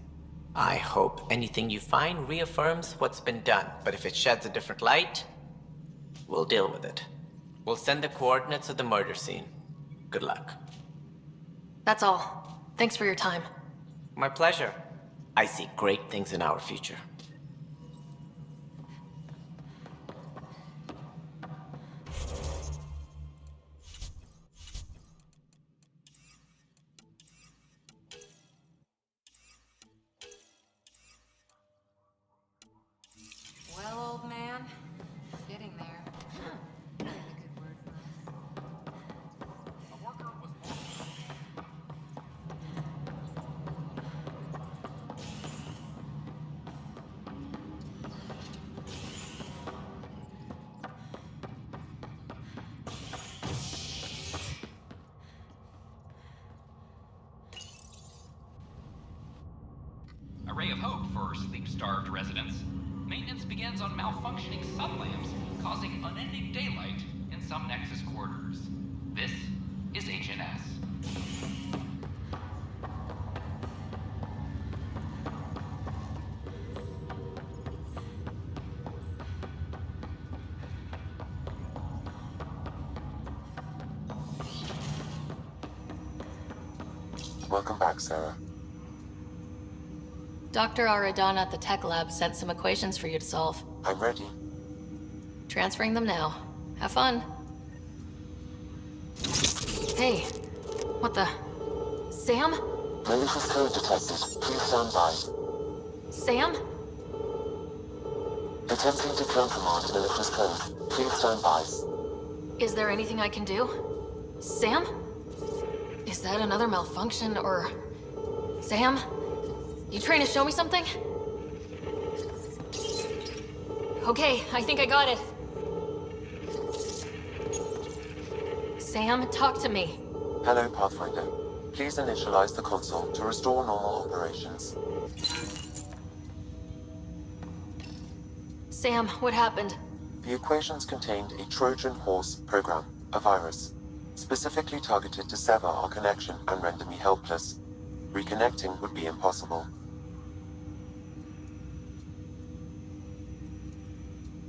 I hope anything you find reaffirms what's been done, but if it sheds a different light, we'll deal with it. We'll send the coordinates of the murder scene. Good luck. That's all. Thanks for your time. My pleasure. I see great things in our future. Well, old man, getting there. Maybe a good word for us. A worker was starved residents, maintenance begins on malfunctioning sunlamps, causing unending daylight in some Nexus quarters. This is HNS. Welcome back, Sarah. Dr. Aradana at the tech lab sent some equations for you to solve. I'm ready. Transferring them now. Have fun. Hey, what the? Sam? Malicious code detected. Please stand by. Sam? Attempting to countermand malicious code. Please stand by. Is there anything I can do? Sam? Is that another malfunction, or... Sam? You trying to show me something? Okay, I think I got it. Sam, talk to me. Hello, Pathfinder. Please initialize the console to restore normal operations. Sam, what happened? The equations contained a Trojan horse program, a virus, specifically targeted to sever our connection and render me helpless. Reconnecting would be impossible.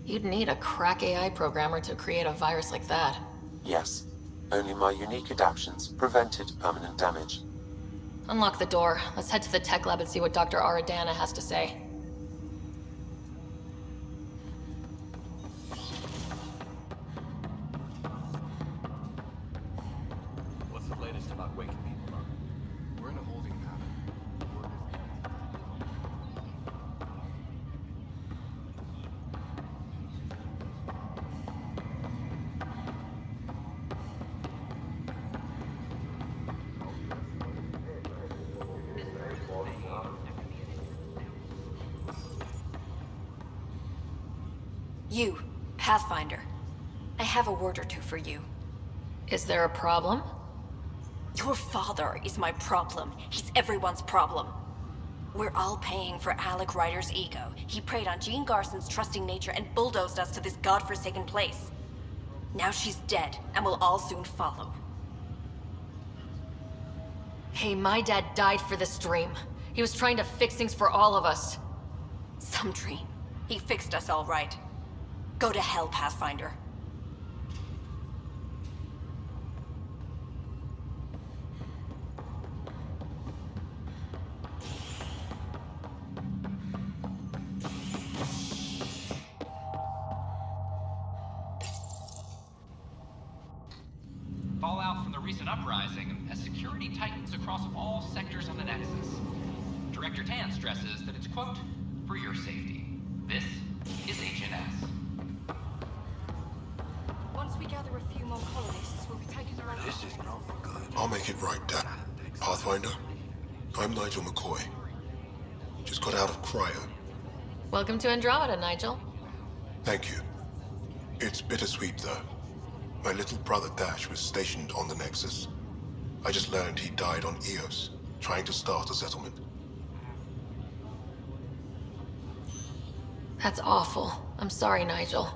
You'd need a crack AI programmer to create a virus like that. Yes. Only my unique adaptions prevented permanent damage. Unlock the door. Let's head to the tech lab and see what Dr. Aradana has to say. What's the latest about waking people up? We're in a holding pattern. You, Pathfinder. I have a word or two for you. Is there a problem? Your father is my problem. He's everyone's problem. We're all paying for Alec Ryder's ego. He preyed on Jean Garson's trusting nature and bulldozed us to this godforsaken place. Now she's dead, and we'll all soon follow. Hey, my dad died for this dream. He was trying to fix things for all of us. Some dream. He fixed us all right. Go to hell, Pathfinder. Fallout from the recent uprising as security tightens across all sectors of the Nexus. Director Tan stresses that it's, quote, for your safety. This is HNS. Once we gather a few more colonists, we'll be taking the right. This is not good. I'll make it right, Dad. Pathfinder, I'm Nigel McCoy. Just got out of cryo. Welcome to Andromeda, Nigel. Thank you. It's bittersweet, though. My little brother Dash was stationed on the Nexus. I just learned he died on Eos, trying to start a settlement. That's awful. I'm sorry, Nigel.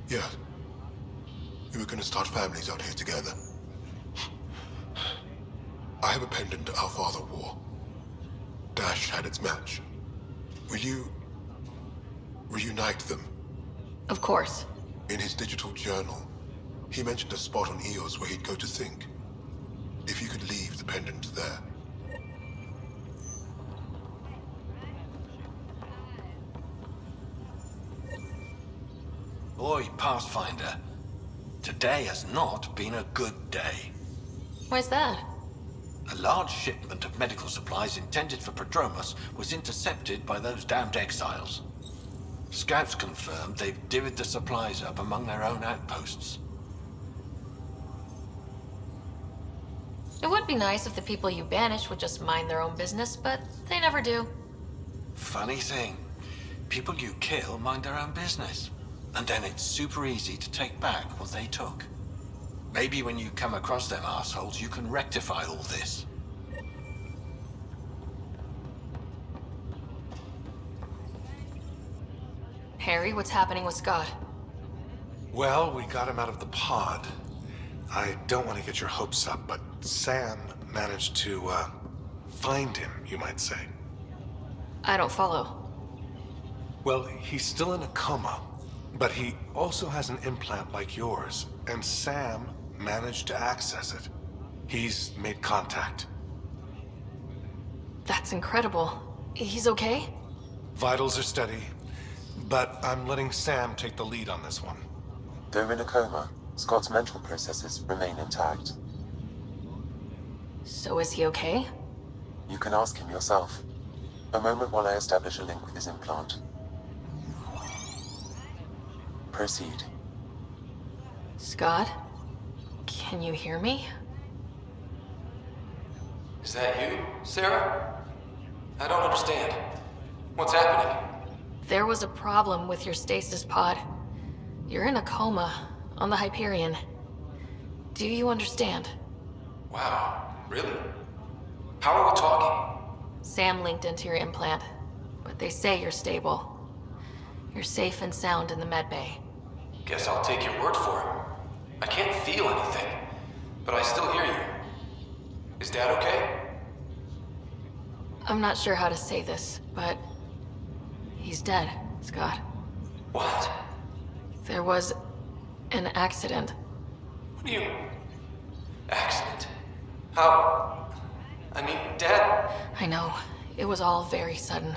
Yeah. We were gonna start families out here together. I have a pendant our father wore. Dash had its match. Will you reunite them? Of course. In his digital journal, he mentioned a spot on Eos where he'd go to think. If you could leave the pendant there. Boy, Pathfinder. Today has not been a good day. Why's that? A large shipment of medical supplies intended for Prodromos was intercepted by those damned exiles. Scouts confirmed they've divvied the supplies up among their own outposts. It would be nice if the people you banish would just mind their own business, but they never do. Funny thing. People you kill mind their own business. And then it's super easy to take back what they took. Maybe when you come across them assholes, you can rectify all this. Harry, what's happening with Scott? Well, we got him out of the pod. I don't want to get your hopes up, but Sam managed to, find him, you might say. I don't follow. Well, he's still in a coma, but he also has an implant like yours, and Sam managed to access it. He's made contact. That's incredible. He's okay? Vitals are steady, but I'm letting Sam take the lead on this one. Though in a coma, Scott's mental processes remain intact. So is he okay? You can ask him yourself. A moment while I establish a link with his implant. Proceed. Scott? Can you hear me? Is that you, Sarah? I don't understand. What's happening? There was a problem with your stasis pod. You're in a coma on the Hyperion. Do you understand? Wow, really? How are we talking? Sam linked into your implant, but they say you're stable. You're safe and sound in the medbay. Guess I'll take your word for it. I can't feel anything, but I still hear you. Is Dad okay? I'm not sure how to say this, but he's dead, Scott. What? There was an accident. What do you... Accident? How? I mean, Dad... I know. It was all very sudden.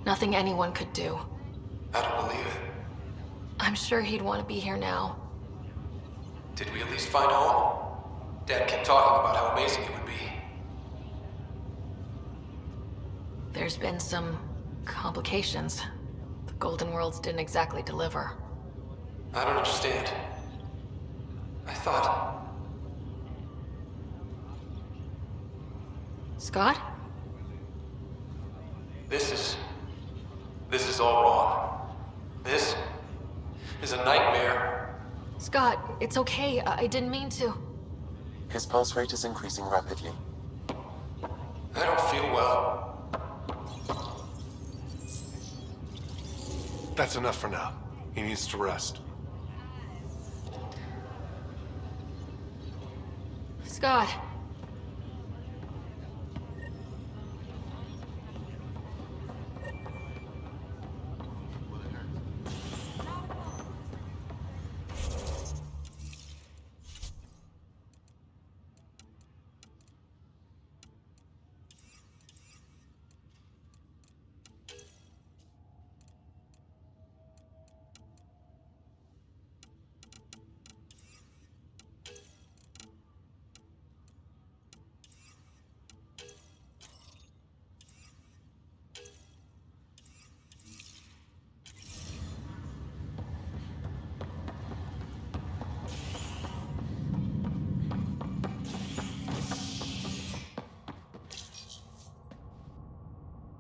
Nothing anyone could do. I don't believe it. I'm sure he'd want to be here now. Did we at least find home? Dad kept talking about how amazing it would be. There's been some complications. The Golden Worlds didn't exactly deliver. I don't understand. I thought... Scott? This is all wrong. This is a nightmare. Scott, it's okay. I didn't mean to. His pulse rate is increasing rapidly. I don't feel well. That's enough for now. He needs to rest. Scott.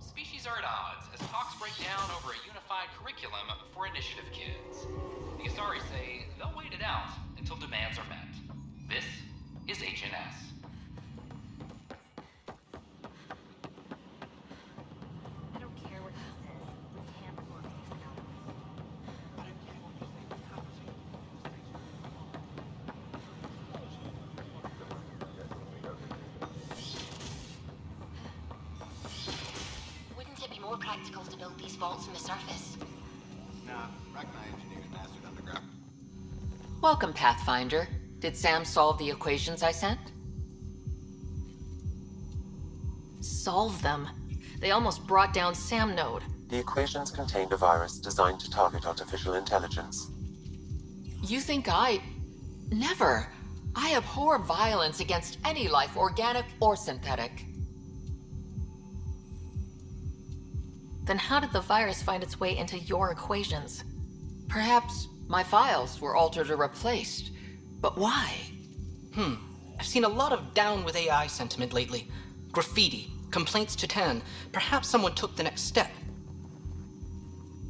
Species are at odds as talks break down over a unified curriculum for initiative kids. The Asari say they'll wait it out until demands are met. This is HNS. I don't care what he says. We can't work things out. Wouldn't it be more practical to build these vaults in the surface? Nah, Rachni engineers mastered underground. Welcome, Pathfinder. Did Sam solve the equations I sent? Solve them? They almost brought down Sam Node. The equations contained a virus designed to target artificial intelligence. You think I... Never. I abhor violence against any life, organic or synthetic. Then how did the virus find its way into your equations? Perhaps my files were altered or replaced. But why? I've seen a lot of down with AI sentiment lately. Graffiti, complaints to 10. Perhaps someone took the next step.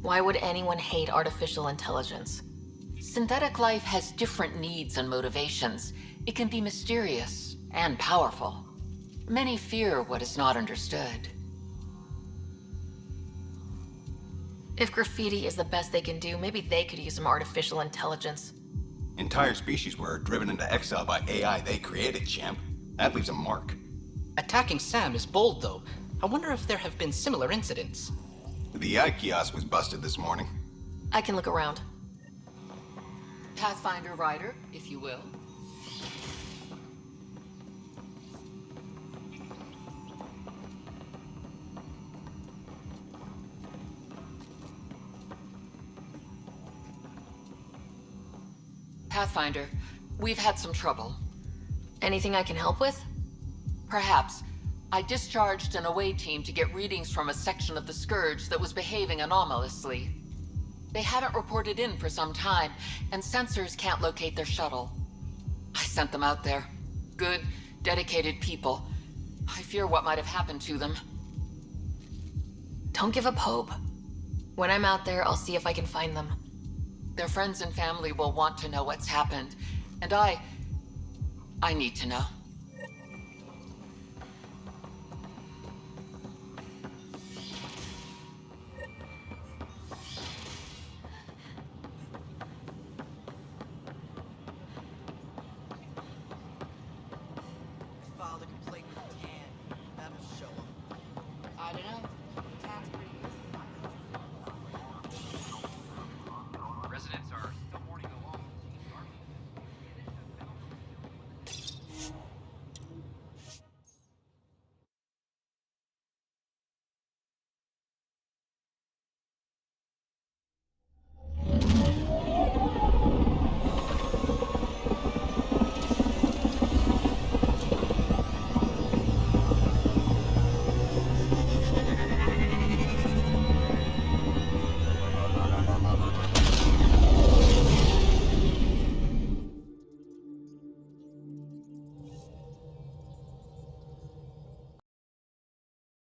Why would anyone hate artificial intelligence? Synthetic life has different needs and motivations. It can be mysterious and powerful. Many fear what is not understood. If graffiti is the best they can do, maybe they could use some artificial intelligence. Entire species were driven into exile by AI they created, champ. That leaves a mark. Attacking Sam is bold, though. I wonder if there have been similar incidents. The AI kiosk was busted this morning. I can look around. Pathfinder Rider, if you will. Pathfinder, we've had some trouble. Anything I can help with? Perhaps. I discharged an away team to get readings from a section of the Scourge that was behaving anomalously. They haven't reported in for some time, and sensors can't locate their shuttle. I sent them out there. Good, dedicated people. I fear what might have happened to them. Don't give up hope. When I'm out there, I'll see if I can find them. Their friends and family will want to know what's happened, and I need to know.